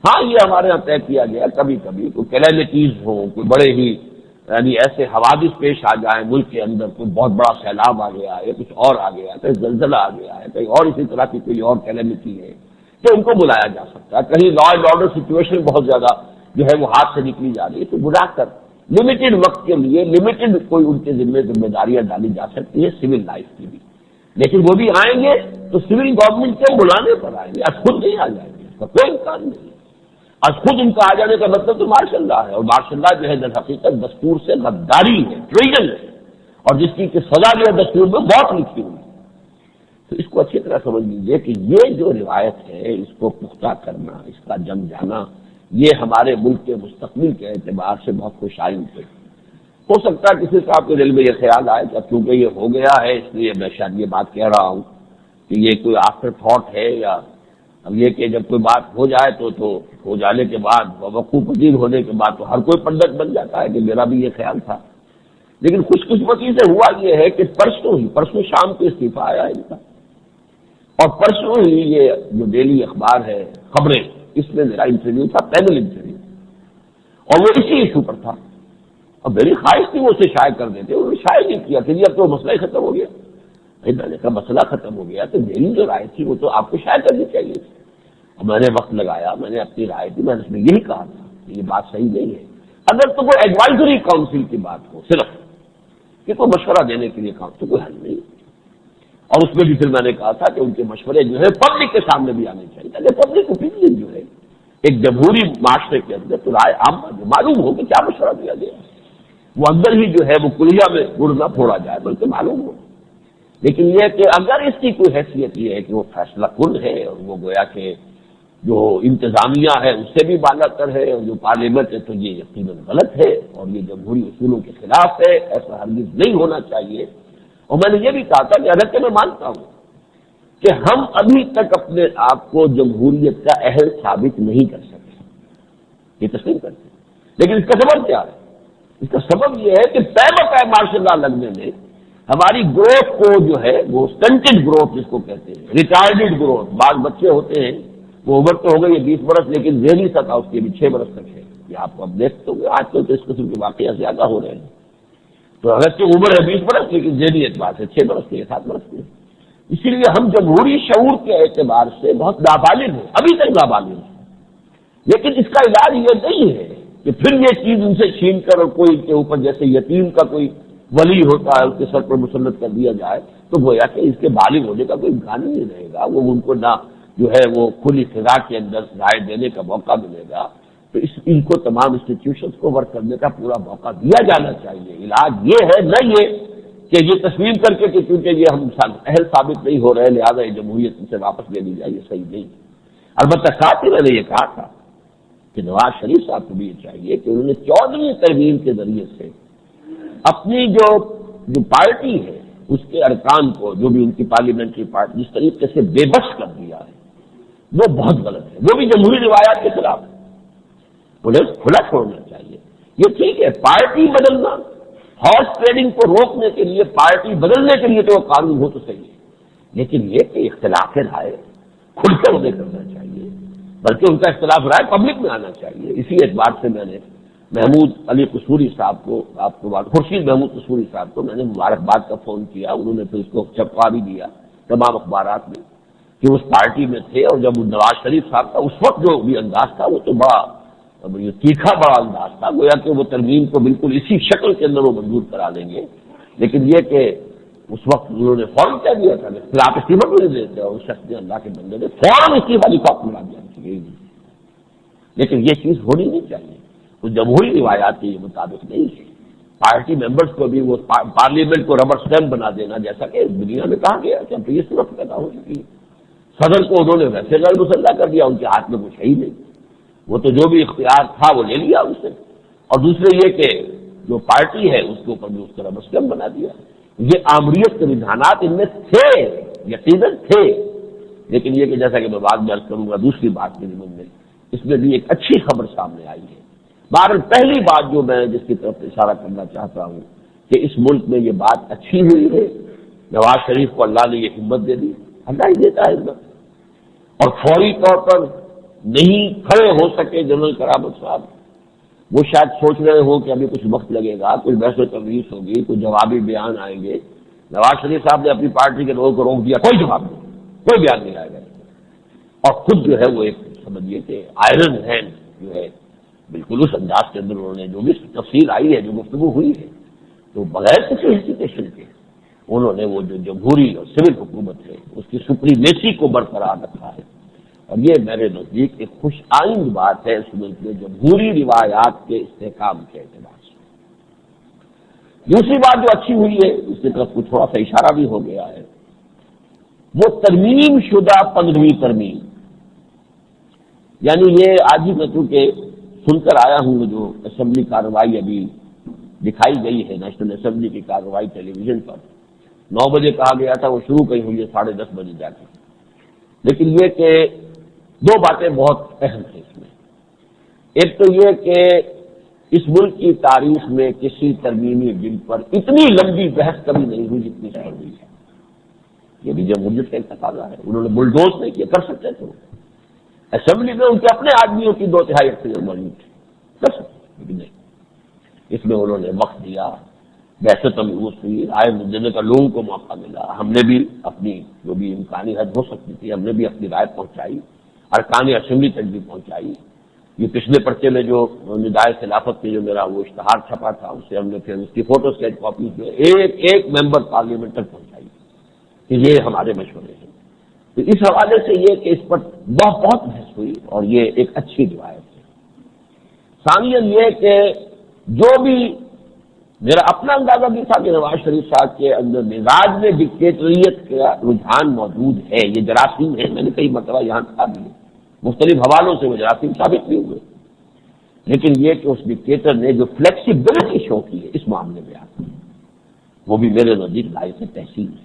ہاں یہ ہمارے یہاں طے کیا گیا کبھی کبھی کوئی کلیمٹیز ہوں، کوئی بڑے ہی یعنی ایسے حوادث پیش آ جائیں ملک کے اندر، کوئی بہت بڑا سیلاب آ گیا ہے، کچھ اور آ گیا ہے، کہیں زلزلہ آ گیا ہے، کہیں اور اسی طرح کی کوئی اور کلیمٹی ہے تو ان کو بلایا جا سکتا ہے. کہیں لا اینڈ آرڈر سچویشن بہت زیادہ جو ہے وہ ہاتھ سے نکلی جا رہی ہے تو بلا کر لمیٹڈ وقت کے لیے لمیٹڈ کوئی ان کے ذمہ داریاں ڈالی جا سکتی ہے سول لائف کی بھی. لیکن وہ بھی آئیں گے تو سول گورنمنٹ کے بلانے پر آئیں گے، آج خود نہیں آ جائیں گے، اس کا کوئی امکان نہیں. آج خود ان کا آ جانے کا مطلب تو مارشل لا ہے، اور مارشل لا جو ہے در حقیقت دستور سے غداری ہے، ٹریجن ہے، اور جس کی سزا جو ہے دستور میں بہت لکھی ہوئی ہے. تو اس کو اچھی طرح سمجھ لیجیے کہ یہ جو روایت ہے اس کو پختہ کرنا، اس کا جم جانا، یہ ہمارے ملک کے مستقبل کے اعتبار سے بہت خوش آئند ہے. ہو سکتا ہے کسی صاحب کے دل میں یہ خیال آئے کہ کیونکہ یہ ہو گیا ہے اس لیے میں شاید یہ بات کہہ رہا ہوں کہ یہ کوئی آفٹر تھاٹ ہے، یا اب یہ کہ جب کوئی بات ہو جائے تو ہو جانے کے بعد وقوع پذیر ہونے کے بعد تو ہر کوئی پنڈت بن جاتا ہے کہ میرا بھی یہ خیال تھا. لیکن خوش قسمتی سے ہوا یہ ہے کہ پرسوں شام کو استعفیٰ آیا ان کا، اور پرسوں ہی یہ جو ڈیلی اخبار ہے خبریں، اس میں میرا انٹرویو تھا، پینل انٹرویو، اور وہ اسی ایشو پر تھا. اب میری خواہش تھی وہ اسے شائع کر دیتے، انہوں نے شائع نہیں کیا کہ اب تو مسئلہ ہی ختم ہو گیا. میں نے کہا مسئلہ ختم ہو گیا تو میری جو رائے تھی وہ تو آپ کو شائع کرنی چاہیے تھی. میں نے وقت لگایا، میں نے اپنی رائے دی، میں نے یہی کہا تھا کہ یہ بات صحیح نہیں ہے. اگر تو کوئی ایڈوائزری کاؤنسل کی بات ہو صرف کہ کوئی مشورہ دینے کے لیے کام تو کوئی حل نہیں. اور اس میں بھی پھر میں نے کہا تھا کہ ان کے مشورے جو ہے پبلک کے سامنے بھی آنے چاہیے تاکہ پبلک اوپینین جو ہے ایک جمہوری معاشرے کے اندر تو رائے عام معلوم ہو کہ کیا مشورہ دیا گیا. وہ اندر ہی جو ہے وہ کلیہ میں گڑ نہ پھوڑا جائے بلکہ معلوم ہو. لیکن یہ کہ اگر اس کی کوئی حیثیت یہ ہے کہ وہ فیصلہ کن ہے اور وہ گویا کہ جو انتظامیہ ہے اس سے بھی بالا تر ہے اور جو پارلیمنٹ ہے تو یہ یقیناً غلط ہے اور یہ جمہوری اصولوں کے خلاف ہے. ایسا ہرگز نہیں ہونا چاہیے. اور میں نے یہ بھی کہا تھا کہ اگرچہ میں مانتا ہوں کہ ہم ابھی تک اپنے آپ کو جمہوریت کا اہل ثابت نہیں کر سکے، یہ تسلیم کرتے ہیں، لیکن اس کا سبب کیا ہے؟ اس کا سبب یہ ہے کہ پے بپے ماشاء اللہ لگنے میں ہماری گروتھ کو جو ہے وہ سٹنٹڈ گروتھ جس کو کہتے ہیں، ریٹارڈڈ گروتھ. بعض بچے ہوتے ہیں وہ عمر تو ہو گئی ہے 20 برس لیکن ذہنی سطح اس کی بھی 6 برس تک ہے. یہ آپ کو اب دیکھتے ہوں گے آج کل تو اس قسم کے واقعات زیادہ ہو رہے ہیں. تو اگرچہ عمر ہے 20 برس لیکن ذہنی اعتبار سے 6 برس کی ہے 7 برس کی ہے. اسی لیے ہم جمہوری شعور کے اعتبار سے بہت نابالغ ہیں، ابھی تک نابالغ ہیں. لیکن اس کا علاج یہ نہیں ہے کہ پھر یہ چیز ان سے چھین کر اور کوئی کے اوپر جیسے یتیم کا کوئی ولی ہوتا ہے اس کے سر پر مسلط کر دیا جائے تو گویا کہ اس کے بالغ ہونے کا کوئی امکان ہی نہیں رہے گا. وہ ان کو نہ جو ہے وہ کھلی فضا کے اندر رائے دینے کا موقع ملے گا. تو ان کو تمام انسٹیٹیوشنز کو ورک کرنے کا پورا موقع دیا جانا چاہیے. علاج یہ ہے نہ یہ کہ یہ تسلیم کر کے کہ کیونکہ یہ ہم اہل ثابت نہیں ہو رہے لہٰذا یہ جمہوریت سے واپس لے لی جائے، یہ صحیح نہیں. البتہ ساتھ ہی میں نے یہ کہا تھا کہ نواز شریف صاحب کو بھی یہ چاہیے کہ انہوں نے 14ویں ترمیم کے ذریعے سے اپنی جو پارٹی ہے اس کے ارکان کو، جو بھی ان کی پارلیمنٹری پارٹی جس طریقے سے بے بس کر دیا ہے وہ بہت غلط ہے. وہ بھی جمہوری روایات کے خلاف ہے. انہیں کھلا چھوڑنا چاہیے. یہ ٹھیک ہے پارٹی بدلنا، ہارس ٹریڈنگ کو روکنے کے لیے پارٹی بدلنے کے لیے تو وہ قانون ہو تو صحیح ہے، لیکن یہ کہ اختلاف رائے کھل کر انہیں کرنا چاہیے بلکہ ان کا اختلاف رائے پبلک میں آنا چاہیے. اسی اعتبار سے میں نے محمود علی قصوری صاحب کو خورشید محمود قصوری صاحب کو میں نے مبارکباد کا فون کیا. انہوں نے پھر اس کو چھپوا بھی دیا تمام اخبارات میں کہ اس پارٹی میں تھے اور جب نواز شریف صاحب کا اس وقت جو بھی انداز تھا وہ تو بڑا تیکھا بڑا انداز تھا، گویا کہ وہ ترمیم کو بالکل اسی شکل کے اندر وہ منظور کرا لیں گے. لیکن یہ کہ اس وقت انہوں نے فوراً کہہ دیا تھا کہ آپ استعفیٰ بھی نہیں دیتے اور اس شخص نے اللہ کے بندے نے فوراً استعفیٰ لکھا دیا. لیکن یہ چیز ہونی نہیں چاہیے. تو جمہوری روایات کے مطابق نہیں ہے. پارٹی ممبرز کو بھی وہ پارلیمنٹ کو ربر اسٹیمپ بنا دینا جیسا کہ دنیا میں کہا گیا کہ اب یہ صورت پیدا ہو چکی ہے. صدر کو انہوں نے ویسے غیر مسلح کر دیا، ان کے ہاتھ میں کچھ ہے ہی نہیں. وہ تو جو بھی اختیار تھا وہ لے لیا اس سے. اور دوسرے یہ کہ جو پارٹی ہے اس کے اوپر بھی اس کا ربر اسٹیمپ بنا دیا. یہ آمریت کے رجحانات ان میں تھے، یقیناً تھے. لیکن یہ کہ جیسا کہ میں بعد میں عرض کروں گا دوسری بات کے ضمن میں اس میں بھی ایک اچھی خبر سامنے آئی ہے. بہرحال پہلی بات جو میں جس کی طرف اشارہ کرنا چاہتا ہوں کہ اس ملک میں یہ بات اچھی ہوئی ہے. نواز شریف کو اللہ نے یہ ہمت دے دی، اللہ ہی دیتا ہے ہمت. اور فوری طور پر نہیں کھڑے ہو سکے جنرل کرامت صاحب، وہ شاید سوچ رہے ہوں کہ ابھی کچھ وقت لگے گا، کچھ بحث و تبحث ہوگی، کچھ جوابی بیان آئیں گے. نواز شریف صاحب نے اپنی پارٹی کے لوگوں کو روک دیا، کوئی جواب نہیں، کوئی بیان نہیں آئے گا. اور خود جو ہے وہ ایک سمجھیے کہ آئرن ہینڈ جو ہے بالکل اس انداز کے اندر انہوں نے جو بھی تفصیل آئی ہے، جو گفتگو ہوئی ہے، تو بغیر کسی ہیسیٹیشن کے انہوں نے وہ جو جمہوری اور سول حکومت ہے اس کی سپریمیسی کو برقرار رکھا ہے. اور یہ میرے نزدیک ایک خوش آئند بات ہے اس ملک میں جمہوری روایات کے استحکام کے اعتبار سے. دوسری بات جو اچھی ہوئی ہے اس کی طرف کچھ تھوڑا سا اشارہ بھی ہو گیا ہے، وہ ترمیم شدہ 15ویں ترمیم. یعنی یہ آج ہی میں چونکہ سن کر آیا ہوں جو اسمبلی کارروائی ابھی دکھائی گئی ہے، نیشنل اسمبلی کی کارروائی ٹیلی ویژن پر 9 بجے کہا گیا تھا، وہ شروع کہیں ہوئی ہے 10:30 بجے جا کے. لیکن یہ کہ 2 باتیں بہت اہم ہیں اس میں. ایک تو یہ کہ اس ملک کی تاریخ میں کسی ترمیمی بل پر اتنی لمبی بحث کبھی نہیں ہوئی جتنی سے ہوئی ہے. یہ بھی جمہوریت کا ایک تقاضا ہے. انہوں نے بلڈوز نہیں کیا، کر سکتے تھے. اسمبلی میں ان کے اپنے آدمیوں کی 2/3 اکثریت موجود تھی، کر سکتے لیکن نہیں. اس میں انہوں نے وقت دیا، بحث تمہوس ہوئی، رائے دینے کا لوگوں کو موقع ملا. ہم نے بھی اپنی جو بھی امکانی حد ہو سکتی تھی ہم نے بھی اپنی رائے پہنچائی، ارکان اسمبلی تک بھی پہنچائی. یہ پچھلے پرچے میں جو ندائے خلافت کے جو میرا وہ اشتہار چھپا تھا اسے ہم نے پھر اس کی فوٹو اسٹیٹ کاپی جو ایک ممبر پارلیمنٹ تک پہنچائی کہ یہ ہمارے مشورے ہیں. تو اس حوالے سے یہ کہ اس پر بہت بحث ہوئی اور یہ ایک اچھی روایت ہے. ثانیاً یہ کہ جو بھی میرا اپنا اندازہ بھی تھا کہ نواز شریف صاحب کے اندر مزاج میں ڈکٹیٹریت کا رجحان موجود ہے، یہ جراثیم ہے، میں نے کئی مرتبہ یہاں کہا بھی ہے، مختلف حوالوں سے وہ جراثیم ثابت بھی ہوئے، لیکن یہ کہ اس ڈکٹیٹر نے جو فلیکسیبلٹی شو کی ہے اس معاملے میں آپ وہ بھی میرے نزدیک لائق تحسین ہے۔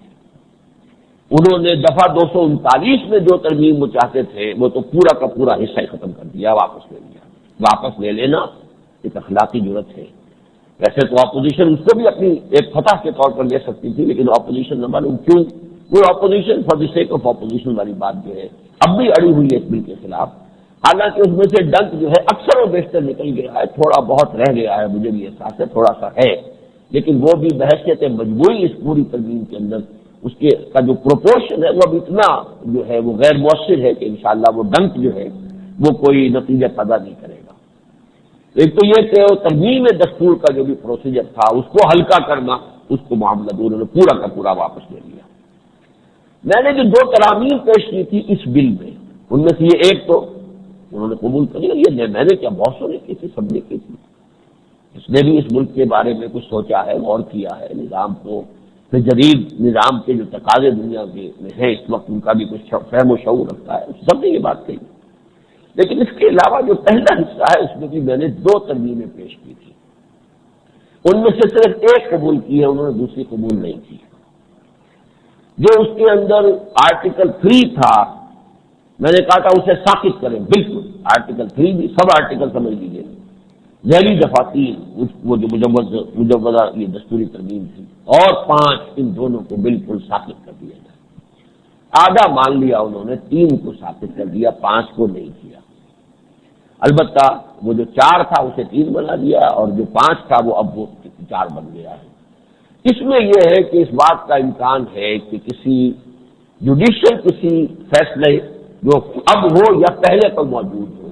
انہوں نے دفعہ 239 میں جو ترمیم وہ چاہتے تھے وہ تو پورا کا پورا حصہ ہی ختم کر دیا، واپس لے لیا۔ واپس لے لینا ایک اخلاقی جرت ہے۔ ویسے تو اپوزیشن اس کو بھی اپنی ایک فتح کے طور پر لے سکتی تھی، لیکن اپوزیشن نہ معلوم کیوں وہ opposition for the sake of opposition والی بات جو ہے اب بھی اڑی ہوئی ہے اس بل کے خلاف۔ حالانکہ اس میں سے ڈنک جو ہے اکثر و بیشتر نکل گیا ہے، تھوڑا بہت رہ گیا ہے، مجھے بھی احساس ہے تھوڑا سا ہے، لیکن وہ بھی بحیثیت مجموعی اس پوری ترمیم کے اندر اس کے کا جو پروپورشن ہے وہ اب اتنا جو ہے وہ غیر مؤثر ہے کہ انشاءاللہ وہ ڈنک جو ہے وہ کوئی نتیجہ پیدا نہیں کرے گا۔ ایک تو یہ کہ ترمیم دستور کا جو بھی پروسیجر تھا اس کو ہلکا کرنا، اس کو معاملہ انہوں نے پورا کا پورا واپس لے لیا۔ میں نے جو 2 ترامیم پیش کی تھی اس بل میں، ان میں سے یہ ایک تو انہوں نے قبول کر لیا، یہ میں نے کیا بہت سو نے کی تھی، سب نے کی تھی۔ اس نے بھی اس ملک کے بارے میں کچھ سوچا ہے، غور کیا ہے، نظام کو جدید نظام کے جو تقاضے دنیا کے میں ہیں اس وقت ان کا بھی کچھ فہم و شعور رکھتا ہے، سب نے یہ بات کہی۔ لیکن اس کے علاوہ جو پہلا حصہ ہے اس میں بھی میں نے 2 ترمیمیں پیش کی تھی، ان میں سے صرف ایک قبول کی ہے، انہوں نے دوسری قبول نہیں کی۔ جو اس کے اندر آرٹیکل 3 تھا، میں نے کہا تھا اسے ساقط کریں، بالکل آرٹیکل 3 بھی سب آرٹیکل سمجھ لیجیے، ذیلی دفاتین وہ جو مجوزہ یہ دستوری ترمیم تھی، اور 5 ان دونوں کو بالکل ساقط کر دیا جائے۔ آدھا مان لیا انہوں نے، 3 کو ساقط کر دیا، 5 کو نہیں کیا۔ البتہ وہ جو 4 تھا اسے 3 بنا دیا، اور جو 5 تھا وہ اب وہ 4 بن گیا ہے۔ اس میں یہ ہے کہ اس بات کا امکان ہے کہ کسی جوڈیشل کسی فیصلے جو اب ہو یا پہلے پر موجود ہو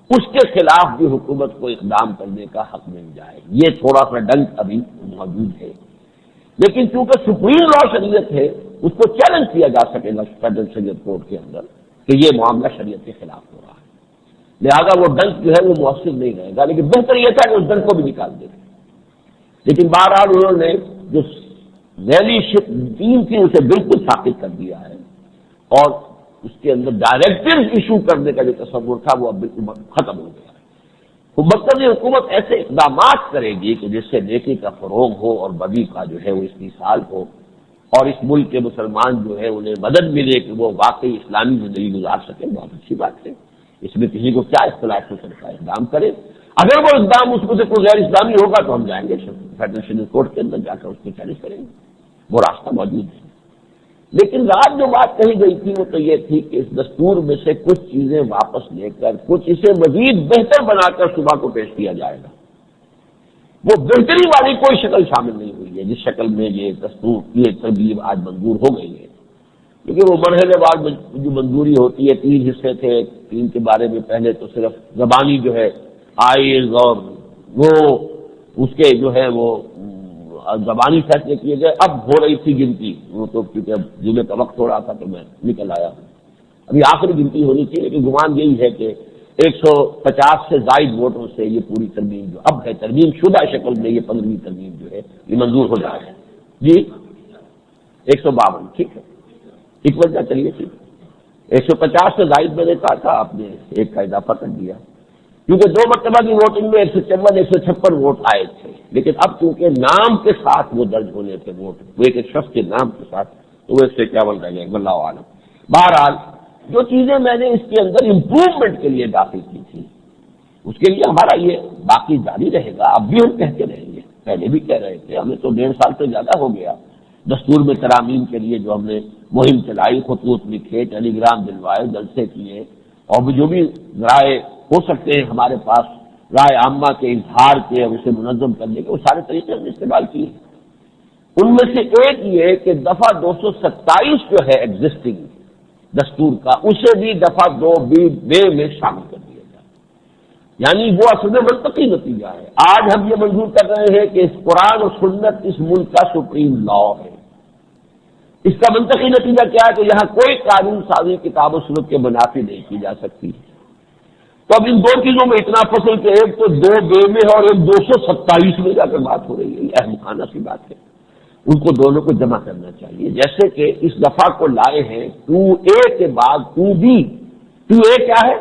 اس کے خلاف بھی حکومت کو اقدام کرنے کا حق مل جائے، یہ تھوڑا سا ڈنک ابھی موجود ہے۔ لیکن چونکہ سپریم لا شریعت ہے اس کو چیلنج کیا جا سکے گا فیڈرل شریعت کورٹ کے اندر کہ یہ معاملہ شریعت کے خلاف ہو رہا ہے، لہذا وہ ڈنک جو ہے وہ مؤثر نہیں رہے گا، لیکن بہتر یہ تھا کہ اس ڈنک کو بھی نکال دیں۔ لیکن بہرحال انہوں نے جو ذیلی شپ 3 تھی اسے بالکل ثابت کر دیا ہے، اور اس کے اندر ڈائریکٹو ایشو کرنے کا جو تصور تھا وہ اب بالکل ختم ہو گیا ہے۔ مرکزی حکومت ایسے اقدامات کرے گی کہ جس سے نیکی کا فروغ ہو اور بدی کا جو ہے وہ استحصال ہو، اور اس ملک کے مسلمان جو ہے انہیں مدد ملے کہ وہ واقعی اسلامی زندگی گزار سکیں، بہت اچھی بات ہے۔ اس میں کسی کو کیا اختلاف ہو سکتا ہے، اقدام کرے۔ اگر وہ اقدام اس میں سے کوئی غیر اسلامی ہوگا تو ہم جائیں گے فیڈرل شریعت کورٹ کے اندر، جا کر اس کو چیلنج کریں گے، وہ راستہ موجود ہے۔ لیکن رات جو بات کہی گئی تھی وہ تو یہ تھی کہ اس دستور میں سے کچھ چیزیں واپس لے کر کچھ اسے مزید بہتر بنا کر صبح کو پیش کیا جائے گا۔ وہ بہتری والی کوئی شکل شامل نہیں ہوئی ہے جس شکل میں یہ دستور یہ ترمیم آج منظور ہو گئی ہے، کیونکہ وہ مرحلے بعد جو منظوری ہوتی ہے 3 حصے تھے، 3 کے بارے میں پہلے تو صرف زبانی جو ہے آئز اور وہ اس کے جو ہے وہ زبانی فیصلے کیے گئے، اب ہو رہی تھی گنتی، وہ تو کیونکہ اب جمعے کا وقت ہو رہا تھا تو میں نکل آیا ہوں، ابھی آخری گنتی ہونی تھی، لیکن گمان یہی ہے کہ 150 سے زائد ووٹوں سے یہ پوری ترمیم جو اب ہے ترمیم شدہ شکل میں یہ 15ویں ترمیم جو ہے یہ منظور ہو جائے گا۔ جی 152 ٹھیک ہے، 51 چلیے ٹھیک، 150 سے زائد میں نے کہا تھا، آپ نے ایک کا اضافہ کر دیا، کیونکہ 2 مرتبہ کی ووٹنگ میں 154 156 ووٹ آئے تھے، لیکن اب چونکہ نام کے ساتھ وہ درج ہونے تھے ووٹ، وہ ایک شخص کے نام کے ساتھ، تو وہ 151 رہ گئے، واللہ عالم۔ بہرحال جو چیزیں میں نے اس کے اندر امپروومنٹ کے لیے داخل کی تھی اس کے لیے ہمارا یہ باقی جاری رہے گا، اب بھی ہم کہتے رہیں گے، پہلے بھی کہہ رہے تھے، ہمیں تو 1.5 سال سے زیادہ ہو گیا دستور میں ترامیم کے لیے جو ہم نے مہم چلائی، خطوط لکھے، ٹیلی گرام دلوائے، جلسے کیے، اور جو بھی رائے ہو سکتے ہیں ہمارے پاس رائے عامہ کے اظہار کے اور اسے منظم کرنے کے، وہ سارے طریقے ہم نے استعمال کیے۔ ان میں سے ایک یہ کہ دفعہ 227 جو ہے ایگزسٹنگ دستور کا، اسے بھی دفعہ 2B میں شامل کر دیا جائے، یعنی وہ اصل میں منطقی نتیجہ ہے۔ آج ہم یہ منظور کر رہے ہیں کہ اس قرآن و سنت اس ملک کا سپریم لا ہے، اس کا منطقی نتیجہ کیا ہے کہ یہاں کوئی قانون سازی کتاب و سنت کے منافی نہیں کی جا سکتی، تو اب ان دو چیزوں میں اتنا فصل کہ ایک تو 2 میں ہے اور ایک 227 میں جا کر بات ہو رہی ہے، یہ احمقانہ سی بات ہے۔ ان کو دونوں کو جمع کرنا چاہیے، جیسے کہ اس دفعہ کو لائے ہیں 2A کے بعد 2B۔ 2A کیا ہے؟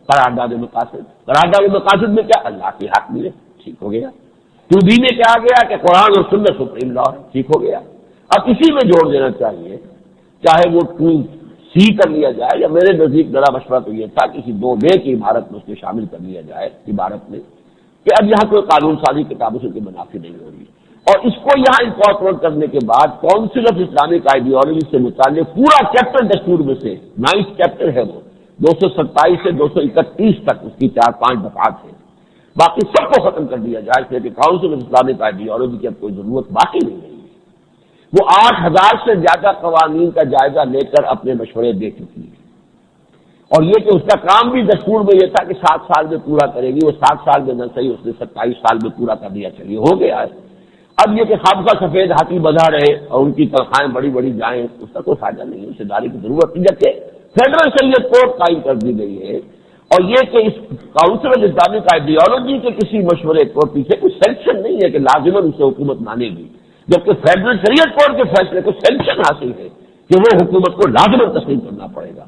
قرارداد مقاصد۔ قرارداد مقاصد میں کیا؟ اللہ کی حاکمیت، ٹھیک ہو گیا۔ 2B میں کیا آ گیا کہ قرآن اور سنت سپریم لا ہے، ٹھیک ہو گیا۔ اب اسی میں جوڑ دینا چاہیے، چاہے وہ 2C کر لیا جائے، یا میرے نزدیک میرا مشورہ تو یہ تھا کسی 2B کی عبارت میں اس کو شامل کر لیا جائے عبارت میں، کہ اب یہاں کوئی قانون سازی کتابوں سے کوئی منافی نہیں ہو رہی، اور اس کو یہاں انکارپوریٹ کرنے کے بعد کونسل آف اسلامک آئیڈیالوجی سے متعلق پورا چیپٹر دستور میں سے 9 چیپٹر ہے، وہ 227 سے 231 تک اس کی 4-5 دفعات ہیں، باقی سب کو ختم کر دیا جائے، کہ کونسل آف اسلامک آئیڈیالوجی کی اب کوئی ضرورت باقی نہیں رہی ہے۔ وہ 8,000 سے زیادہ قوانین کا جائزہ لے کر اپنے مشورے دے چکی ہے، اور یہ کہ اس کا کام بھی دستور میں یہ تھا کہ 7 سال میں پورا کرے گی، وہ 7 سال میں نہ صحیح اس نے 27 سال میں پورا کر دیا، چلیے ہو گیا ہے۔ اب یہ کہ خامخواہ سفید ہاتھی بندھا رہے اور ان کی تنخواہیں بڑی بڑی جائیں، اس کا کوئی فائدہ نہیں ہے، اسے داری کی ضرورت نہیں، جبکہ فیڈرل شریعت کورٹ قائم کر دی گئی ہے، اور یہ کہ اس کونسل آف اسلامک آئیڈیالوجی کے کسی مشورے کو پیچھے کوئی سینکشن نہیں ہے کہ لازماً اسے حکومت مانے گی، جبکہ فیڈرل شریعت کورٹ کے فیصلے کو سینکشن حاصل ہے کہ وہ حکومت کو لازماً تسلیم کرنا پڑے گا۔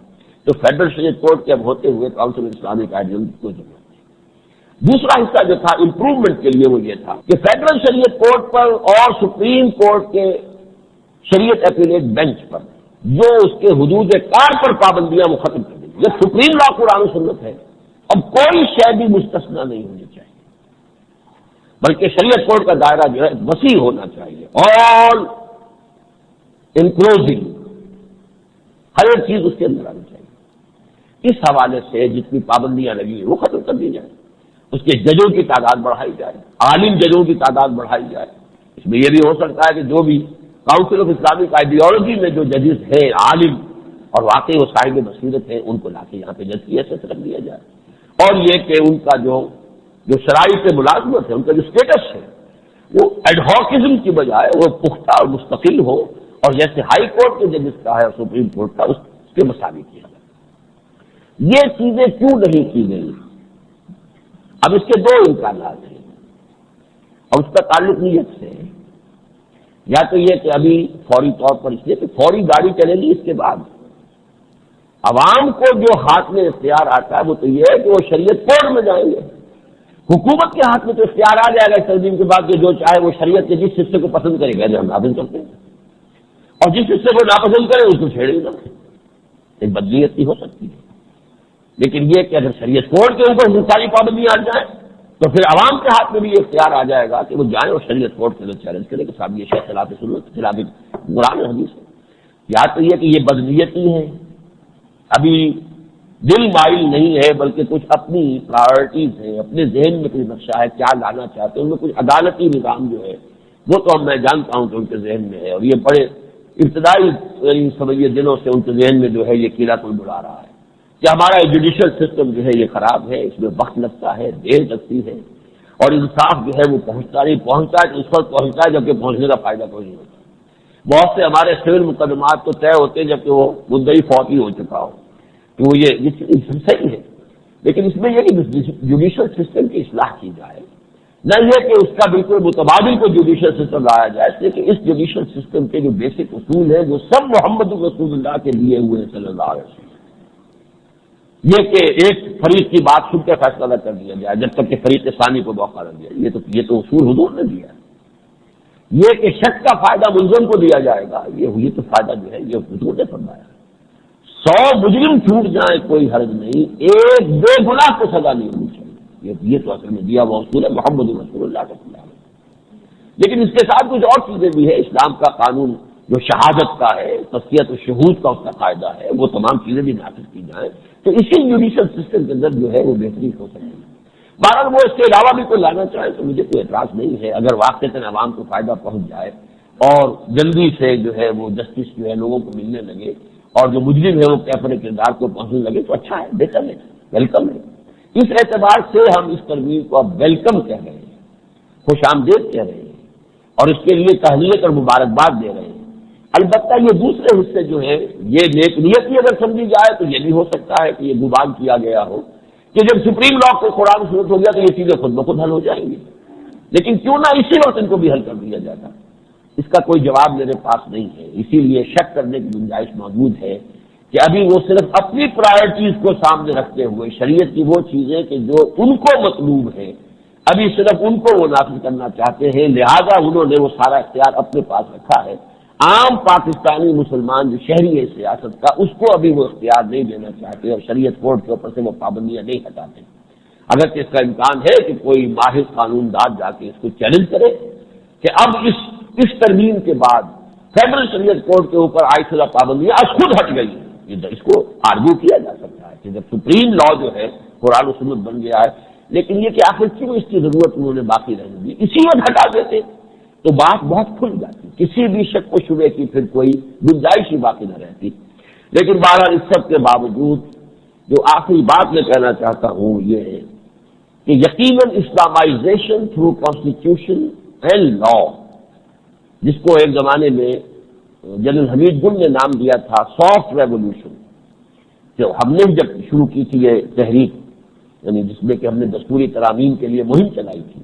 تو فیڈرل شریعت کورٹ کے اب ہوتے ہوئے کونسل آف اسلامک آئیڈیالوجی کو ضرورت ہے۔ دوسرا حصہ جو تھا امپروومنٹ کے لیے وہ یہ تھا کہ فیڈرل شریعت کورٹ پر اور سپریم کورٹ کے شریعت اپیلیٹ بینچ پر جو اس کے حدود کار پر پابندیاں وہ ختم کر دیں گے۔ یہ سپریم لا قرآن و سنت ہے، اب کوئی شے بھی مستثنا نہیں ہونی چاہیے، بلکہ شریعت کورٹ کا دائرہ جو ہے وسیع ہونا چاہیے، آل انکلوزنگ، ہر ایک چیز اس کے اندر آنی چاہیے۔ اس حوالے سے جتنی پابندیاں لگی ہیں وہ ختم کر دی جائیں، اس کے ججوں کی تعداد بڑھائی جائے، عالم ججوں کی تعداد بڑھائی جائے۔ اس میں یہ بھی ہو سکتا ہے کہ جو بھی کونسل آف اسلامک آئیڈیالوجی میں جو ججز ہیں عالم اور واقعی وہ صاحب بصیرت ہیں، ان کو لا کے یہاں پہ جج کی حیثیت رکھ دیا جائے، اور یہ کہ ان کا جو شرائط ملازمت ہے، ان کا جو اسٹیٹس ہے، وہ ایڈہاکزم کی بجائے وہ پختہ اور مستقل ہو، اور جیسے ہائی کورٹ کے ججز کا ہے اور سپریم کورٹ کا، اس کے مساوی کیا جائے۔ یہ چیزیں کیوں نہیں کی گئی؟ اب اس کے 2 امکانات ہیں، اور اس کا تعلق نیت سے ہے۔ یا تو یہ کہ ابھی فوری طور پر اس لیے کہ فوری گاڑی چلے گی، اس کے بعد عوام کو جو ہاتھ میں اختیار آتا ہے وہ تو یہ ہے کہ وہ شریعت کورٹ میں جائیں گے۔ حکومت کے ہاتھ میں تو اختیار آ جائے گا اس تنظیم کے بعد کہ جو چاہے وہ شریعت کے جس حصے کو پسند کرے گا جو ہم نافذ کرتے ہیں، اور جس حصے کو ناپسند کرے اس کو چھیڑے گا۔ ایک بدنیتی ہو سکتی ہے، لیکن یہ کہ اگر شریعت کورٹ کے اوپر ساری پابندیاں آ جائیں تو پھر عوام کے ہاتھ میں بھی یہ اختیار آ جائے گا کہ وہ جائیں اور شریعت کورٹ کے لیے چیلنج کریں کہ صاحب یہ شیخ خلاف سنت، خلاف قرآن و حدیث ہے۔ یا تو یہ کہ یہ بدنیتی ہے، ابھی دل مائل نہیں ہے، بلکہ کچھ اپنی پرائرٹیز ہیں، اپنے ذہن میں کوئی نقشہ ہے کیا لانا چاہتے ہیں، ان میں کچھ عدالتی نظام جو ہے وہ تو میں جانتا ہوں کہ ان کے ذہن میں ہے، اور یہ بڑے ابتدائی سمجھیے دنوں سے ان کے ذہن میں جو ہے یہ کیڑا کوئی بڑھا رہا ہے کہ ہمارا جوڈیشل سسٹم جو ہے یہ خراب ہے، اس میں وقت لگتا ہے، دیر لگتی ہے، اور انصاف جو ہے وہ پہنچتا ہے تو اس وقت پہنچتا ہے جبکہ پہنچنے کا فائدہ کوئی نہیں ہوتا۔ بہت سے ہمارے سول مقدمات تو طے ہوتے ہیں جبکہ وہ مدعی فوت ہی ہو چکا ہو، کہ وہ یہ صحیح ہے، لیکن اس میں یہ کہ جوڈیشل سسٹم کی اصلاح کی جائے، نہ یہ کہ اس کا بالکل متبادل کو جوڈیشل سسٹم لایا جائے، اس لیے کہ اس جوڈیشل سسٹم کے جو بیسک اصول ہیں وہ سب محمد رسول اللہ کے لیے ہوئے ہیں صلی اللہ علیہ وسلم۔ یہ کہ ایک فریق کی بات سن کے فیصلہ نہ کر دیا جائے جب تک کہ فریق ثانی کو موقع نہ دیا، یہ تو اصول حضور نے دیا ہے۔ یہ کہ شک کا فائدہ ملزم کو دیا جائے گا، یہ تو فائدہ جو ہے یہ حضور نے فرمایا۔ 100 مجرم چھوٹ جائیں کوئی حرج نہیں، ایک بے گناہ کو سزا نہیں ہونی چاہیے، یہ تو اصل میں دیا ہوا اصول ہے محمد رسول اللہ صلی اللہ علیہ وسلم۔ لیکن اس کے ساتھ کچھ اور چیزیں بھی ہے، اسلام کا قانون جو شہادت کا ہے، تسکیت و شہود کا اس کا قاعدہ ہے، وہ تمام چیزیں بھی نافذ کی جائیں تو اسی جوڈیشل سسٹم کے اندر جو ہے وہ بہتری ہو سکتی ہے۔ بہرحال وہ اس کے علاوہ بھی کوئی لانا چاہے تو مجھے کوئی اعتراض نہیں ہے، اگر واقعتاً عوام کو فائدہ پہنچ جائے اور جلدی سے جو ہے وہ جسٹس جو ہے لوگوں کو ملنے لگے اور جو مجرم ہے وہ اپنے کردار کو پہنچنے لگے تو اچھا ہے، بہتر ہے، ویلکم ہے۔ اس اعتبار سے ہم اس ترمیم کو اب ویلکم کہہ رہے ہیں، خوش آمدید کہہ رہے ہیں، اور اس کے لیے تہنیت اور مبارکباد دے رہے ہیں۔ البتہ یہ دوسرے حصے جو ہیں یہ نیک نیتی اگر سمجھی جائے تو یہ بھی ہو سکتا ہے کہ یہ گمان کیا گیا ہو کہ جب سپریم لا کو قرآن سنت ہو گیا تو یہ چیزیں خود بخود حل ہو جائیں گی، لیکن کیوں نہ اسی وقت ان کو بھی حل کر دیا جاتا؟ اس کا کوئی جواب میرے پاس نہیں ہے، اسی لیے شک کرنے کی گنجائش موجود ہے کہ ابھی وہ صرف اپنی پرائرٹیز کو سامنے رکھتے ہوئے شریعت کی وہ چیزیں کہ جو ان کو مطلوب ہے ابھی صرف ان کو وہ نافذ کرنا چاہتے ہیں، لہذا انہوں نے وہ سارا اختیار اپنے پاس رکھا ہے۔ عام پاکستانی مسلمان جو شہری ہے سیاست کا، اس کو ابھی وہ اختیار نہیں دینا چاہتے اور شریعت کوڈ کے اوپر سے وہ پابندیاں نہیں ہٹاتے، اگرچہ اس کا امکان ہے کہ کوئی ماہر قانون دان جا کے اس کو چیلنج کرے کہ اب اس ترمیم کے بعد فیڈرل شریعت کوڈ کے اوپر عائد شدہ پابندیاں آج خود ہٹ گئی ہیں۔ اس کو آرگو کیا جا سکتا ہے کہ جب سپریم لا جو ہے قرآن و سنت بن گیا ہے، لیکن یہ کہ آخر کیوں اس کی ضرورت انہوں نے باقی رہنے دی، اسی وقت ہٹا دیتے تو بات بہت کھل جاتی، کسی بھی شک و شبے کی پھر کوئی گنجائش ہی باقی نہ رہتی۔ لیکن بہرحال اس سب کے باوجود جو آخری بات میں کہنا چاہتا ہوں یہ ہے کہ یقیناً اسلامائزیشن تھرو کانسٹیٹیوشن اینڈ لا، جس کو ایک زمانے میں جنرل حمید گل نے نام دیا تھا سافٹ ریولوشن، جو ہم نے جب شروع کی تھی یہ تحریک، یعنی جس میں کہ ہم نے دستوری ترامیم کے لیے مہم چلائی تھی،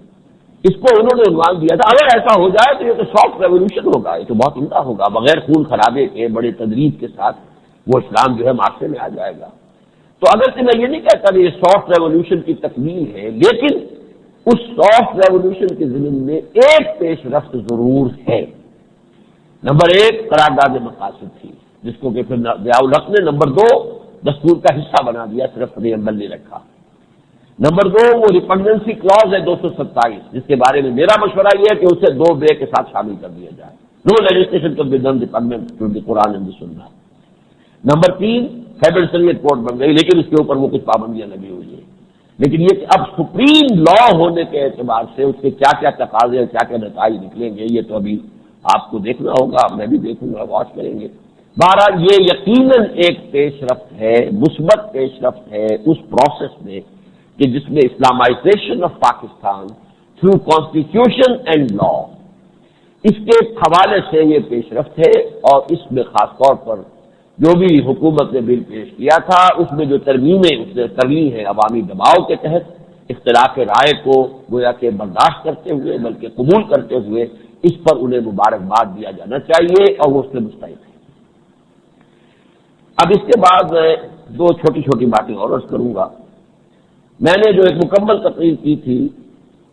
اس کو انہوں نے عنوان دیا تھا اگر ایسا ہو جائے تو یہ تو سافٹ ریولوشن ہوگا، یہ تو بہت عمدہ ہوگا، بغیر خون خرابے کے بڑے تدریج کے ساتھ وہ اسلام جو ہے معاشرے میں آ جائے گا۔ تو اگرچہ میں یہ نہیں کہتا کہ یہ سافٹ ریولوشن کی تکمیل ہے، لیکن اس سافٹ ریولوشن کے ضمن میں ایک پیش رفت ضرور ہے۔ نمبر 1 قرارداد مقاصد تھی، جس کو کہ پھر ضیاء الحق نے نمبر 2 دستور کا حصہ بنا دیا، صرف اپنے عمل نہیں رکھا۔ نمبر 2 وہ ریپنڈنسی کلاز ہے 227، جس کے بارے میں میرا مشورہ یہ ہے کہ اسے 2 بے کے ساتھ شامل کر دیا جائے، no legislation can be done repugnant to the Quran and the Sunnah. Number 3 federal Shariat court بن گئی، لیکن اس کے اوپر وہ کچھ پابندیاں لگی ہوئی ہیں، لیکن یہ کہ اب سپریم لا ہونے کے اعتبار سے اس کے کیا کیا تقاضے اور کیا کیا نتائج نکلیں گے یہ تو ابھی آپ کو دیکھنا ہوگا، میں بھی دیکھوں گا، واچ کریں گے۔ بہرحال یہ یقیناً ایک پیش رفت ہے، مثبت پیش رفت ہے اس پروسیس میں کہ جس میں Islamization of Pakistan through constitution and law, اس کے حوالے سے یہ پیش رفت ہے، اور اس میں خاص طور پر جو بھی حکومت نے بل پیش کیا تھا اس میں جو ترمیمیں اس نے کرنی ہیں عوامی دباؤ کے تحت، اختلاف رائے کو گویا کہ برداشت کرتے ہوئے بلکہ قبول کرتے ہوئے، اس پر انہیں مبارکباد دیا جانا چاہیے اور وہ اس سے مستحق ہے۔ اب اس کے بعد میں 2 چھوٹی چھوٹی باتیں اور عرض کروں گا۔ میں نے جو ایک مکمل تقریر کی تھی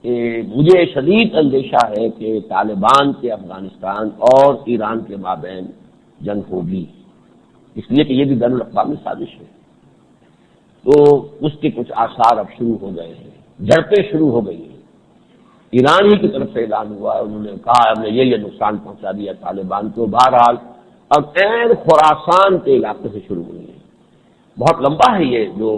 کہ مجھے شدید اندیشہ ہے کہ طالبان کے افغانستان اور ایران کے مابین جنگ ہوگی، اس لیے کہ یہ بھی بین الاقوامی سازش ہے، تو اس کے کچھ آثار اب شروع ہو گئے ہیں، جھڑپیں شروع ہو گئی ہیں۔ ایران ہی کی طرف سے اعلان ہوا ہے، انہوں نے کہا ہم نے یہ نقصان پہنچا دیا طالبان کو۔ بہرحال اب عین خراسان کے علاقے سے شروع ہوئی ہے، بہت لمبا ہے یہ جو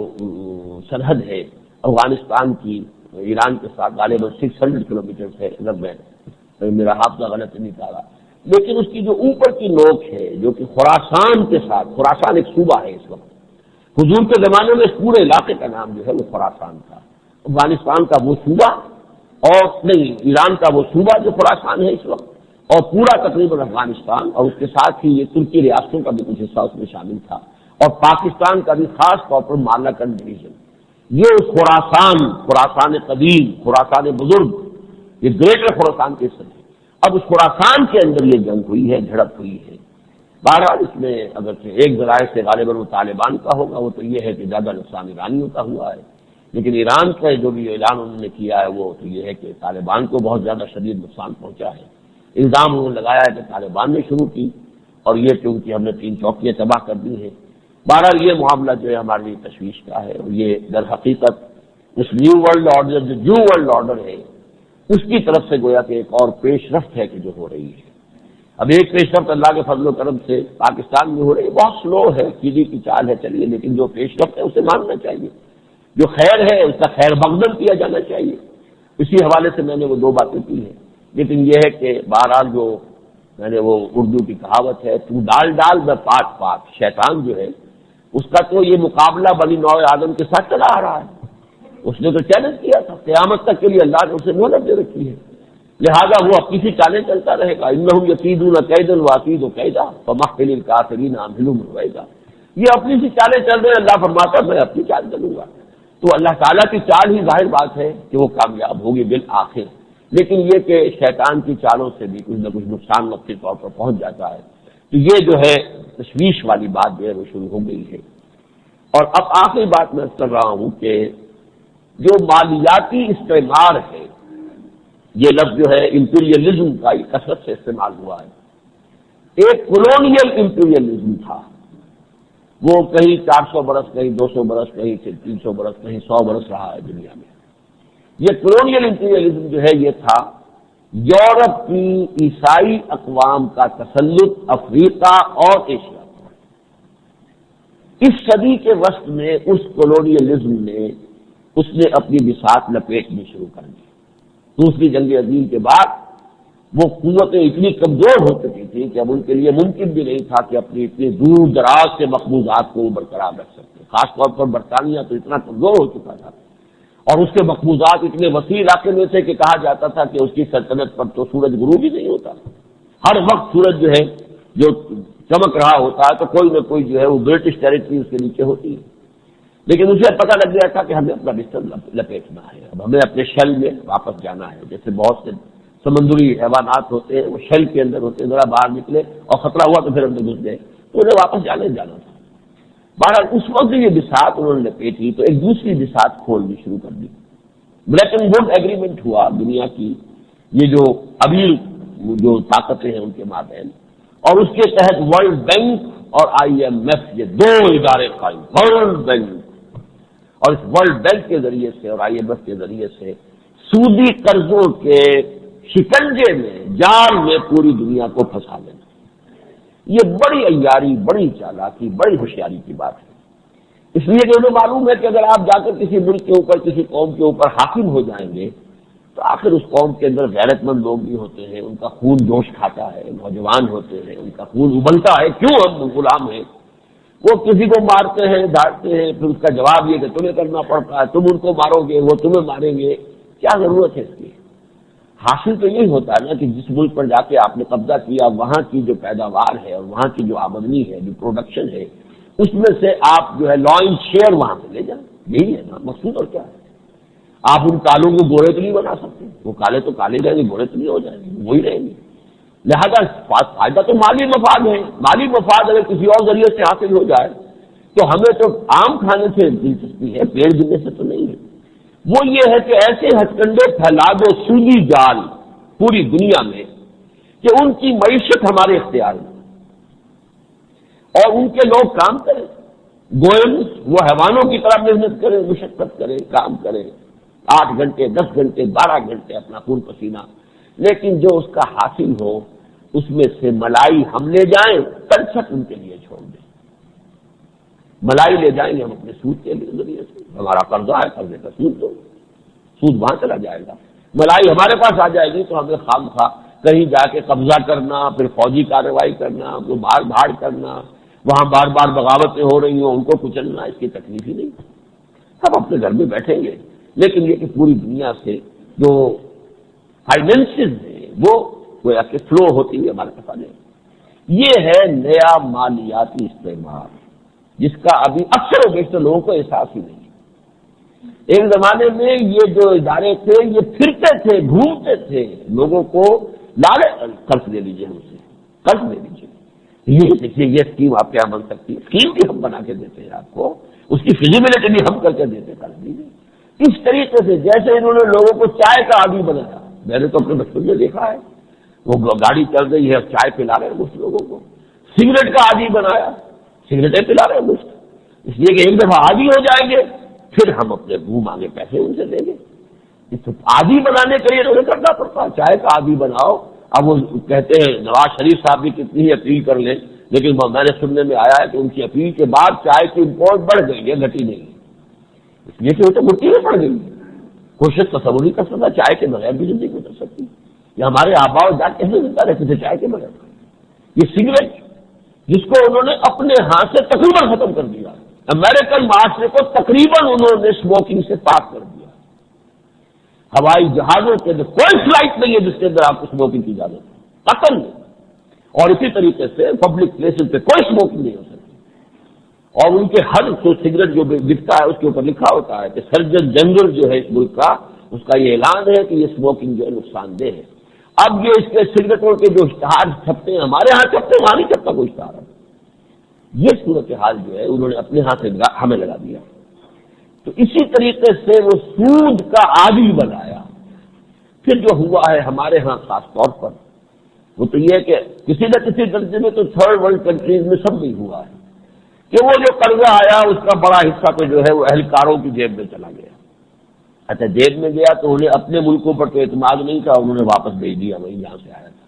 سرحد ہے افغانستان کی ایران کے ساتھ، غالباً 600 کلومیٹر ہے اگر میں میرا حافظہ غلط نہیں کہا رہا، لیکن اس کی جو اوپر کی نوک ہے جو کہ خراسان کے ساتھ، خراسان ایک صوبہ ہے اس وقت، حضور کے زمانے میں اس پورے علاقے کا نام جو ہے وہ خراسان تھا، افغانستان کا وہ صوبہ اور نہیں ایران کا وہ صوبہ جو خراسان ہے اس وقت، اور پورا تقریباً افغانستان، اور اس کے ساتھ ہی یہ ترکی ریاستوں کا بھی کچھ حصہ اس میں شامل تھا، اور پاکستان کا بھی خاص طور پر مالاکنڈ ڈویژن، یہ اس خراسان قدیم، خراسان بزرگ، یہ گریٹر خراسان کے حصے ہے۔ اب اس خراسان کے اندر یہ جنگ ہوئی ہے، جھڑپ ہوئی ہے۔ بہرحال اس میں اگرچہ ایک ذرائع سے غالباً وہ طالبان کا ہوگا، وہ تو یہ ہے کہ زیادہ نقصان ایرانیوں کا ہوا ہے، لیکن ایران کا جو بھی اعلان انہوں نے کیا ہے وہ تو یہ ہے کہ طالبان کو بہت زیادہ شدید نقصان پہنچا ہے۔ الزام انہوں نے لگایا ہے کہ طالبان نے شروع کی، اور یہ چونکہ ہم نے 3 چوکیاں تباہ کر دی ہیں۔ بہرحال یہ معاملہ جو ہے ہمارے لیے تشویش کا ہے، اور یہ در حقیقت اس نیو ورلڈ آرڈر جو نیو ورلڈ آرڈر ہے اس کی طرف سے گویا کہ ایک اور پیش رفت ہے کہ جو ہو رہی ہے۔ اب ایک پیش رفت اللہ کے فضل و کرم سے پاکستان میں ہو رہی ہے، بہت سلو ہے، کیلی کی چال ہے، چلیے، لیکن جو پیش رفت ہے اسے ماننا چاہیے، جو خیر ہے اس کا خیر مقدم کیا جانا چاہیے۔ اسی حوالے سے میں نے وہ 2 باتیں کی ہیں، لیکن یہ ہے کہ بہرحال جو میں نے وہ اردو کی کہاوت ہے تو ڈال میں پاک، شیطان جو ہے اس کا تو یہ مقابلہ بنی نوع آدم کے ساتھ چلا آ رہا ہے، اس نے تو چیلنج کیا تھا، قیامت تک کے لیے اللہ نے اسے مہلت دے رکھی ہے، لہذا وہ اپنی سی چالیں چلتا رہے گا۔ انہم یکیدون کیدا واکید کیدا فمهل الکافرین امہلہم رویدا، یہ اپنی سی چالیں چل رہے ہیں، اللہ فرماتا ہے میں اپنی چال چلوں گا۔ تو اللہ تعالیٰ کی چال ہی ظاہر بات ہے کہ وہ کامیاب ہوگی بالآخر، لیکن یہ کہ شیطان کی چالوں سے بھی کچھ نہ کچھ نقصان وقتی طور پر پہنچ جاتا ہے، تو یہ جو ہے تشویش والی بات جو ہے وہ شروع ہو گئی ہے۔ اور اب آخری بات میں کر رہا ہوں کہ جو مالیاتی استعمار ہے، یہ لفظ جو ہے امپیریلزم کا کثرت سے استعمال ہوا ہے۔ ایک کولونیل امپیریلزم تھا، وہ کہیں 400 برس، کہیں 200 برس، کہیں 300 برس، کہیں 100 برس رہا ہے دنیا میں۔ یہ کولونیل امپیریلزم جو ہے یہ تھا یورپ کی عیسائی اقوام کا تسلط افریقہ اور ایشیا پر۔ اس صدی کے وسط میں اس کولونیلزم نے اپنی بساط لپیٹنی شروع کر دی۔ دوسری جنگ عظیم کے بعد وہ قوتیں اتنی کمزور ہو چکی تھیں کہ اب ان کے لیے ممکن بھی نہیں تھا کہ اپنی اتنے دور دراز کے مقبوضات کو برقرار رکھ سکتے، خاص طور پر برطانیہ تو اتنا کمزور ہو چکا تھا اور اس کے مقبوضات اتنے وسیع علاقے میں سے کہ کہا جاتا تھا کہ اس کی سلطنت پر تو سورج غروب ہی نہیں ہوتا، ہر وقت سورج جو ہے جو چمک رہا ہوتا ہے تو کوئی نہ کوئی جو ہے وہ برٹش ٹیریٹری اس کے نیچے ہوتی ہے۔ لیکن اسے پتہ لگ گیا تھا کہ ہمیں اپنا بستر لپیٹنا ہے، اب ہمیں اپنے شیل میں واپس جانا ہے۔ جیسے بہت سے سمندری حیوانات ہوتے ہیں وہ شیل کے اندر ہوتے ہیں، ذرا باہر نکلے اور خطرہ ہوا تو پھر اندر گھس گئے، تو انہیں واپس جانا تھا۔ بہرحال اس وقت یہ بساط انہوں نے لپیٹی تو ایک دوسری بساط کھولنی شروع کر دی۔ بریٹن ووڈ ایگریمنٹ ہوا دنیا کی یہ جو ابھی جو طاقتیں ہیں ان کے مابین، اور اس کے تحت ورلڈ بینک اور IMF یہ دو ادارے قائم، ورلڈ بینک، اور اس ورلڈ بینک کے ذریعے سے اور IMF کے ذریعے سے سودی قرضوں کے شکنجے میں جال میں پوری دنیا کو پھنسا لینا۔ یہ بڑی عیاری، بڑی چالاکی، بڑی ہوشیاری کی بات ہے، اس لیے کہ انہیں معلوم ہے کہ اگر آپ جا کر کسی ملک کے اوپر، کسی قوم کے اوپر حاکم ہو جائیں گے تو آخر اس قوم کے اندر غیرت مند لوگ بھی ہوتے ہیں، ان کا خون جوش کھاتا ہے، نوجوان ہوتے ہیں، ان کا خون ابلتا ہے، کیوں ہم غلام ہیں، وہ کسی کو مارتے ہیں، ڈانٹتے ہیں، پھر اس کا جواب یہ کہ تمہیں کرنا پڑتا ہے، تم ان کو مارو گے وہ تمہیں ماریں گے، کیا ضرورت ہے اس کی؟ حاصل تو یہی ہوتا ہے نا کہ جس ملک پر جا کے آپ نے قبضہ کیا وہاں کی جو پیداوار ہے اور وہاں کی جو آمدنی ہے، جو پروڈکشن ہے، اس میں سے آپ جو ہے لا ان شیئر وہاں سے لے جائیں، یہی ہے نا مقصود۔ اور کیا ہے؟ آپ ان کالوں کو گورے تو نہیں بنا سکتے، وہ کالے تو کالے رہیں گے، گورے تو نہیں ہو جائیں گے، وہی رہیں گے۔ لہذا فائدہ تو مالی مفاد ہے، مالی مفاد اگر کسی اور ذریعے سے حاصل ہو جائے تو ہمیں تو آم کھانے سے دلچسپی ہے، پیڑ گرنے سے تو نہیں ہے۔ وہ یہ ہے کہ ایسے ہتھ کنڈے پھیلا دو سودی جال پوری دنیا میں کہ ان کی معیشت ہمارے اختیار میں اور ان کے لوگ کام کریں، گوئل وہ حیوانوں کی طرح محنت کریں، مشقت کریں، کام کریں، 8 گھنٹے 10 گھنٹے 12 گھنٹے اپنا خون پسینہ، لیکن جو اس کا حاصل ہو اس میں سے ملائی ہم لے جائیں، تلچھٹ ان کے لیے چھوڑ دیں۔ ملائی لے جائیں گے ہم اپنے سود کے ذریعے سے، ہمارا قرضہ ہے، قرضے کا سود دو، سود وہاں چلا جائے گا۔ ملائی ہمارے پاس آ جائے گی تو ہمیں خام خواہ کہیں جا کے قبضہ کرنا، پھر فوجی کارروائی کرنا، وہ مار بھاڑ کرنا، وہاں بار بار بغاوتیں ہو رہی ہوں ان کو کچلنا، اس کی تکلیف ہی نہیں۔ ہم اپنے گھر میں بیٹھیں گے، لیکن یہ کہ پوری دنیا سے جو فائنینسز ہیں وہ گویا کہ فلو ہوتی ہوئی ہمارے پاس آ جائے۔ یہ ہے نیا مالیاتی استعمار جس کا ابھی اکثر و بیشتر لوگوں کو احساس ہی نہیں۔ ایک زمانے میں یہ جو ادارے تھے یہ پھرتے تھے، گھومتے تھے، لوگوں کو لالے قرض دے لیجیے، ہم سے قرض دے لیجیے، یہ دیکھیے یہ اسکیم آپ کے یہاں بن سکتی ہے، اسکیم بھی ہم بنا کے دیتے ہیں آپ کو، اس کی فیزیبلٹی بھی ہم کر کے دیتے، قرض دیجیے۔ اس طریقے سے جیسے انہوں نے لوگوں کو چائے کا عادی بنایا، میں نے تو اپنے بچپن میں دیکھا ہے، وہ گاڑی چل رہی ہے چائے پلا رہے ہیں مفت لوگوں کو، سگریٹ کا عادی بنایا، سگریٹیں پلا رہے ہیں مفت، اس لیے کہ ایک دفعہ عادی ہو جائیں گے پھر ہم اپنے منہ مانگے پیسے ان سے لیں گے۔ اس عادی بنانے کے لیے انہیں کرنا پڑتا ہے، چائے کا عادی بناؤ۔ اب وہ کہتے ہیں نواز شریف صاحب بھی کتنی ہی اپیل کر لیں، لیکن میں نے سننے میں آیا ہے کہ ان کی اپیل کے بعد چائے کی امپورٹ بڑھ گئی ہے، گھٹی نہیں، اس لیے کہ وہ تو مٹی میں پڑ گئی۔ کوئی شخص تصور نہیں کر سکتا چائے کے بغیر بھی زندگی گزر سکتی، یا ہمارے آبا و اجداد کیسے زندہ رہتے تھے چائے کے بغیر۔ یہ سگریٹ جس کو انہوں نے اپنے ہاتھ سے تقریباً ختم کر دیا، امریکن معاشرے کو تقریباً انہوں نے اسموکنگ سے پاک کر دیا۔ ہوائی جہازوں کے اندر کوئی فلائٹ نہیں ہے جس کے اندر آپ کو اسموکنگ کی اجازت ہے، قطعاً نہیں۔ اور اسی طریقے سے پبلک پلیسز پہ کوئی اسموکنگ نہیں ہو سکتی۔ اور ان کے ہر جو سگریٹ جو بکتا ہے اس کے اوپر لکھا ہوتا ہے کہ سرجن جنرل جو ہے اس ملک کا، اس کا یہ اعلان ہے کہ یہ اسموکنگ جو ہے نقصان دہ ہے۔ اب یہ اس کے سگریٹوں کے جو اشتہار چھپتے ہیں، ہمارے ہاں چھپتے ہیں، وہاں نہیں چھپتا کوئی اشتہار۔ یہ صورتحال جو ہے انہوں نے اپنے ہاتھ سے ہمیں لگا دیا۔ تو اسی طریقے سے وہ سود کا عادی بنایا۔ پھر جو ہوا ہے ہمارے ہاں خاص طور پر، وہ تو یہ ہے کہ کسی نہ کسی درجے میں تو تھرڈ ورلڈ کنٹریز میں سب نہیں ہوا ہے کہ وہ جو قرضہ آیا اس کا بڑا حصہ تو جو ہے وہ اہلکاروں کی جیب میں چلا گیا۔ اچھا جیب میں گیا تو انہیں اپنے ملکوں پر تو اعتماد نہیں تھا، انہوں نے واپس بھیج دیا وہی جہاں سے آیا تھا۔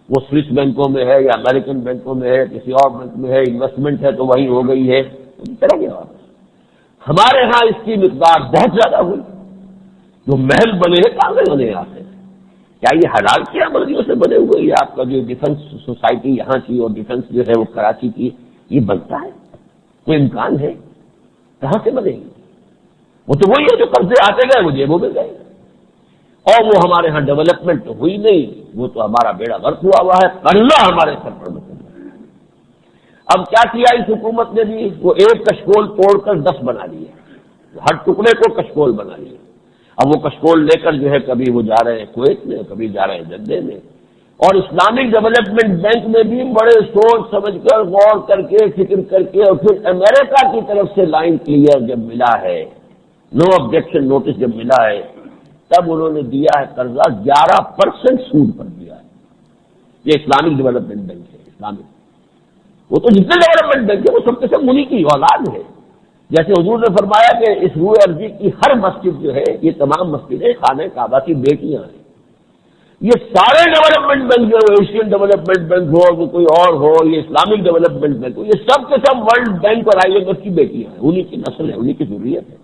وہ سوئس بینکوں میں ہے یا امریکن بینکوں میں ہے، کسی اور بینک میں ہے، انویسٹمنٹ ہے تو وہی ہو گئی ہے، چلا گیا واپس۔ ہمارے ہاں اس کی مقدار بہت زیادہ ہوئی، جو محل بنے ہیں کہاں سے بنے آتے ہیں؟ کیا یہ حلال کی آمدنیوں سے بنے ہوئے؟ یہ آپ کا جو ڈیفنس سوسائٹی یہاں کی اور ڈیفنس جو ہے وہ کراچی کی، یہ بنتا ہے؟ کوئی امکان ہے؟ کہاں سے بنے گی؟ وہ تو وہی ہے جو قرضے آتے گئے وہ جیبوں میں گئے، اور وہ ہمارے ہاں ڈیولپمنٹ تو ہوئی نہیں، وہ تو ہمارا بیڑا غرق ہوا ہے، قرضہ ہمارے سر پر بچا۔ اب کیا کیا اس حکومت نے بھی؟ وہ ایک کشکول توڑ کر 10 بنا لیے، ہر ٹکڑے کو کشکول بنا لیے۔ اب وہ کشکول لے کر جو ہے کبھی وہ جا رہے ہیں کویت میں، کبھی جا رہے ہیں جدہ میں، اور اسلامک ڈیولپمنٹ بینک میں بھی بڑے سوچ سمجھ کر، غور کر کے، فکر کر کے، اور پھر امریکہ کی طرف سے لائن کلیئر جب ملا ہے، نو آبجیکشن نوٹس جب ملا ہے، تب انہوں نے دیا ہے قرضہ 11% سود پر دیا ہے۔ یہ اسلامک ڈیولپمنٹ بینک ہے، اسلامک، وہ تو جتنے ڈیولپمنٹ بینک ہے وہ سب کے سب انہی کی اولاد ہے۔ جیسے حضور نے فرمایا کہ اس روئے ارضی کی ہر مسجد جو ہے، یہ تمام مسجدیں خانہ کعبہ کی بیٹیاں ہیں۔ یہ سارے ڈیولپمنٹ بینک جو ہے، ایشین ڈیولپمنٹ بینک ہو، وہ کوئی اور ہو، یہ اسلامک ڈیولپمنٹ بینک ہو، یہ سب کے سب ورلڈ بینک اور IMF کی بیٹیاں ہیں، انہی کی نسل ہے، انہی کی ضروریت ہے۔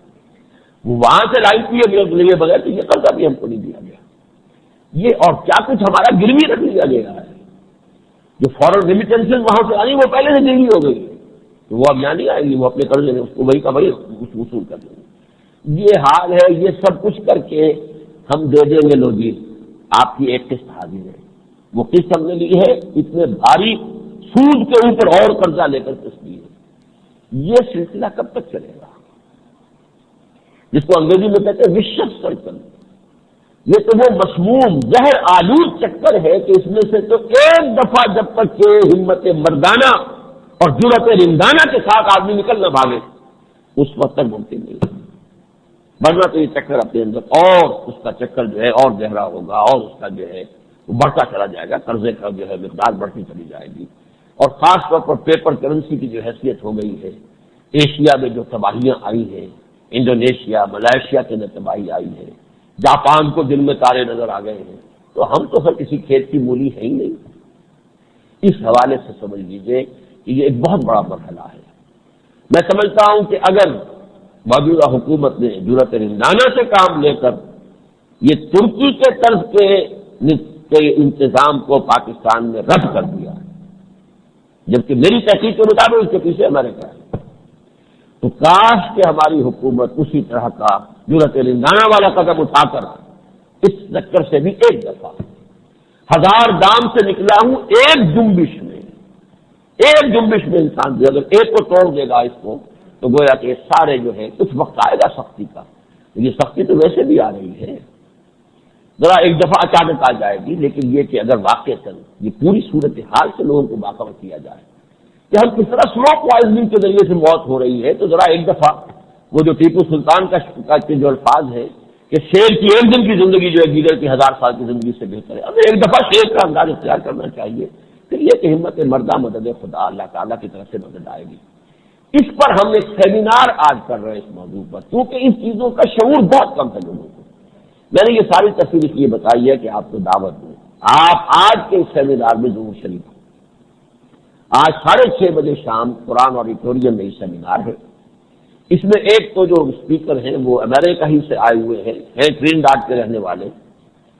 وہ وہاں سے لائن لیے بغیر تو یہ قرضہ بھی ہم کو نہیں دیا گیا۔ یہ اور کیا کچھ ہمارا گروی رکھ لیا گیا ہے، جو فورن ریمیٹنسز وہاں سے آئی وہ پہلے سے گروی ہو گئی ہے، تو وہ اب یہاں نہیں آئے گی، وہ اپنے قرضے اس کو وہی کا وہی وصول کر دیں گے۔ یہ حال ہے، یہ سب کچھ کر کے ہم دے دیں گے، لو جی آپ کی ایک قسط حاضر ہے۔ وہ قسط ہم نے لی ہے، اتنے بھاری سود کے اوپر اور قرضہ لے کر قسط لی ہے۔ یہ سلسلہ کب تک چلے گا؟ جس کو انگریزی میں کہتے ہیں وشس سرکل۔ یہ تو وہ مسموم زہر آلود چکر ہے کہ اس میں سے تو ایک دفعہ جب تک کہ ہمت مردانہ اور جرأت رندانہ کے ساتھ آدمی نکل نہ بھاگے اس وقت تک ممکن نہیں، ورنہ تو یہ چکر اپنے اندر اور اس کا چکر جو ہے اور گہرا ہوگا، اور اس کا جو ہے وہ بڑھتا چلا جائے گا، قرضے کا جو ہے مقدار بڑھتی چلی جائے گی، اور خاص طور پر پیپر کرنسی کی جو حیثیت ہو گئی ہے۔ ایشیا میں جو تباہیاں آئی ہیں، انڈونیشیا، ملائیشیا کے اندر تباہی آئی ہے، جاپان کو دن میں تارے نظر آ گئے ہیں، تو ہم تو ہر کسی کھیت کی مولی ہے ہی نہیں۔ اس حوالے سے سمجھ لیجیے کہ یہ ایک بہت بڑا مرحلہ ہے۔ میں سمجھتا ہوں کہ اگر موجودہ حکومت نے جرأت رندانہ سے کام لے کر یہ ترکی کے طرز کے انتظام کو پاکستان میں رد کر دیا، جبکہ میری تحقیق کے مطابق اس کے پیچھے امریکہ ہے، تو کاش کہ ہماری حکومت اسی طرح کا جرأت رندانہ والا قدم اٹھا کر اس چکر سے بھی ایک دفعہ، 1000 دام سے نکلا ہوں ایک جنبش میں انسان جو اگر ایک کو توڑ دے گا اس کو، تو گویا کہ سارے جو ہے کچھ وقت آئے گا سختی کا، یہ سختی تو ویسے بھی آ رہی ہے، ذرا ایک دفعہ اچانک آ جائے گی، لیکن یہ کہ اگر واقعتاً یہ پوری صورتحال سے لوگوں کو باخبر کیا جائے کہ ہم کس طرح سلو پوائزننگ کے ذریعے سے موت ہو رہی ہے، تو ذرا ایک دفعہ وہ جو ٹیپو سلطان کا جو الفاظ ہے کہ شیر کی ایک دن کی زندگی جو ہے گیدڑ کی 1000 سال کی زندگی سے بہتر ہے، اب ایک دفعہ شیر کا انداز اختیار کرنا چاہیے، پھر یہ کہ ہمت مردہ مدد خدا اللہ تعالیٰ کی طرف سے مدد آئے گی۔ اس پر ہم ایک سیمینار آج کر رہے ہیں اس موضوع پر، کیونکہ ان چیزوں کا شعور بہت کم ہے لوگوں کو۔ میں نے یہ ساری تفصیل اس لیے بتائی ہے کہ آپ کو دعوت دوں، آپ آج کے اس سیمینار میں ضرور شریک ہوں۔ آج 6:30 بجے شام قرآن آڈیٹوریم میں یہ سیمینار ہے۔ اس میں ایک تو جو اسپیکر ہیں وہ امریکہ ہی سے آئے ہوئے ہیں ٹرینیڈاڈ کے رہنے والے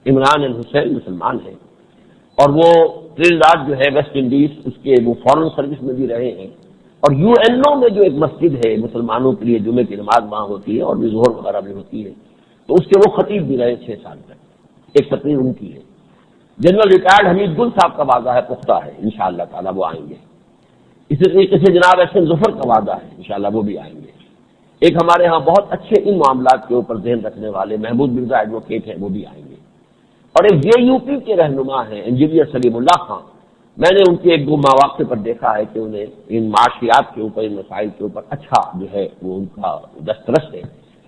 عمران الحسین، مسلمان ہیں، اور وہ ٹرینیڈاڈ جو ہے ویسٹ انڈیز، اس کے وہ فورن سروس میں بھی رہے ہیں، اور UNO میں جو ایک مسجد ہے مسلمانوں کے لیے جمعے کی نماز وہاں ہوتی ہے اور بھی ظہر وغیرہ بھی ہوتی ہے، تو اس کے وہ خطیب بھی رہے 6 سال تک، ایک تقریر ان کی ہے۔ جنرل ریٹائرڈ حمید گل صاحب کا واضح ہے، پختہ ہے، انشاءاللہ تعالیٰ وہ آئیں گے۔ اسی طریقے سے جناب احسن ظفر کا وعدہ ہے، انشاءاللہ وہ بھی آئیں گے۔ ایک ہمارے ہاں بہت اچھے ان معاملات کے اوپر ذہن رکھنے والے محمود مرزا ایڈوکیٹ ہیں، وہ بھی آئیں گے۔ اور ایک جے یو پی کے رہنما ہیں انجینئر سلیم اللہ خان، میں نے ان کے ایک دو مواقع پر دیکھا ہے کہ انہیں ان معاشیات کے اوپر، ان مسائل کے اوپر اچھا جو ہے وہ ان کا دسترس ہے،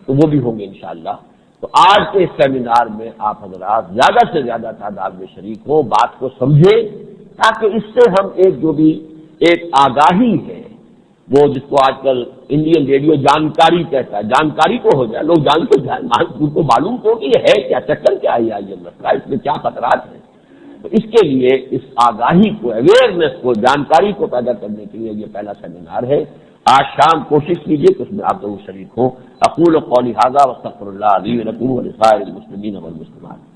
تو وہ بھی ہوں گے انشاءاللہ۔ تو آج کے اس سیمینار میں آپ حضرات زیادہ سے زیادہ تعداد میں شریک ہوں، بات کو سمجھیں، تاکہ اس سے ہم ایک جو بھی ایک آگاہی ہے، وہ جس کو آج کل انڈین ریڈیو جانکاری کہتا ہے، جانکاری کو ہو جائے، لوگ جان تو جائیں، ان کو معلوم تو کہ یہ ہے کیا، چکر کیا ہے، یہ مسئلہ، اس میں کیا خطرات ہیں۔ تو اس کے لیے اس آگاہی کو، اویئرنیس کو، جانکاری کو پیدا کرنے کے لیے یہ پہلا سیمینار ہے۔ آج شام کوشش کیجیے کہ اس میں آپ ضرور شریک ہوں۔ اقول قولی ھذا واستغفر اللہ لی ولکم ولسائر المسلمین والمسلمات۔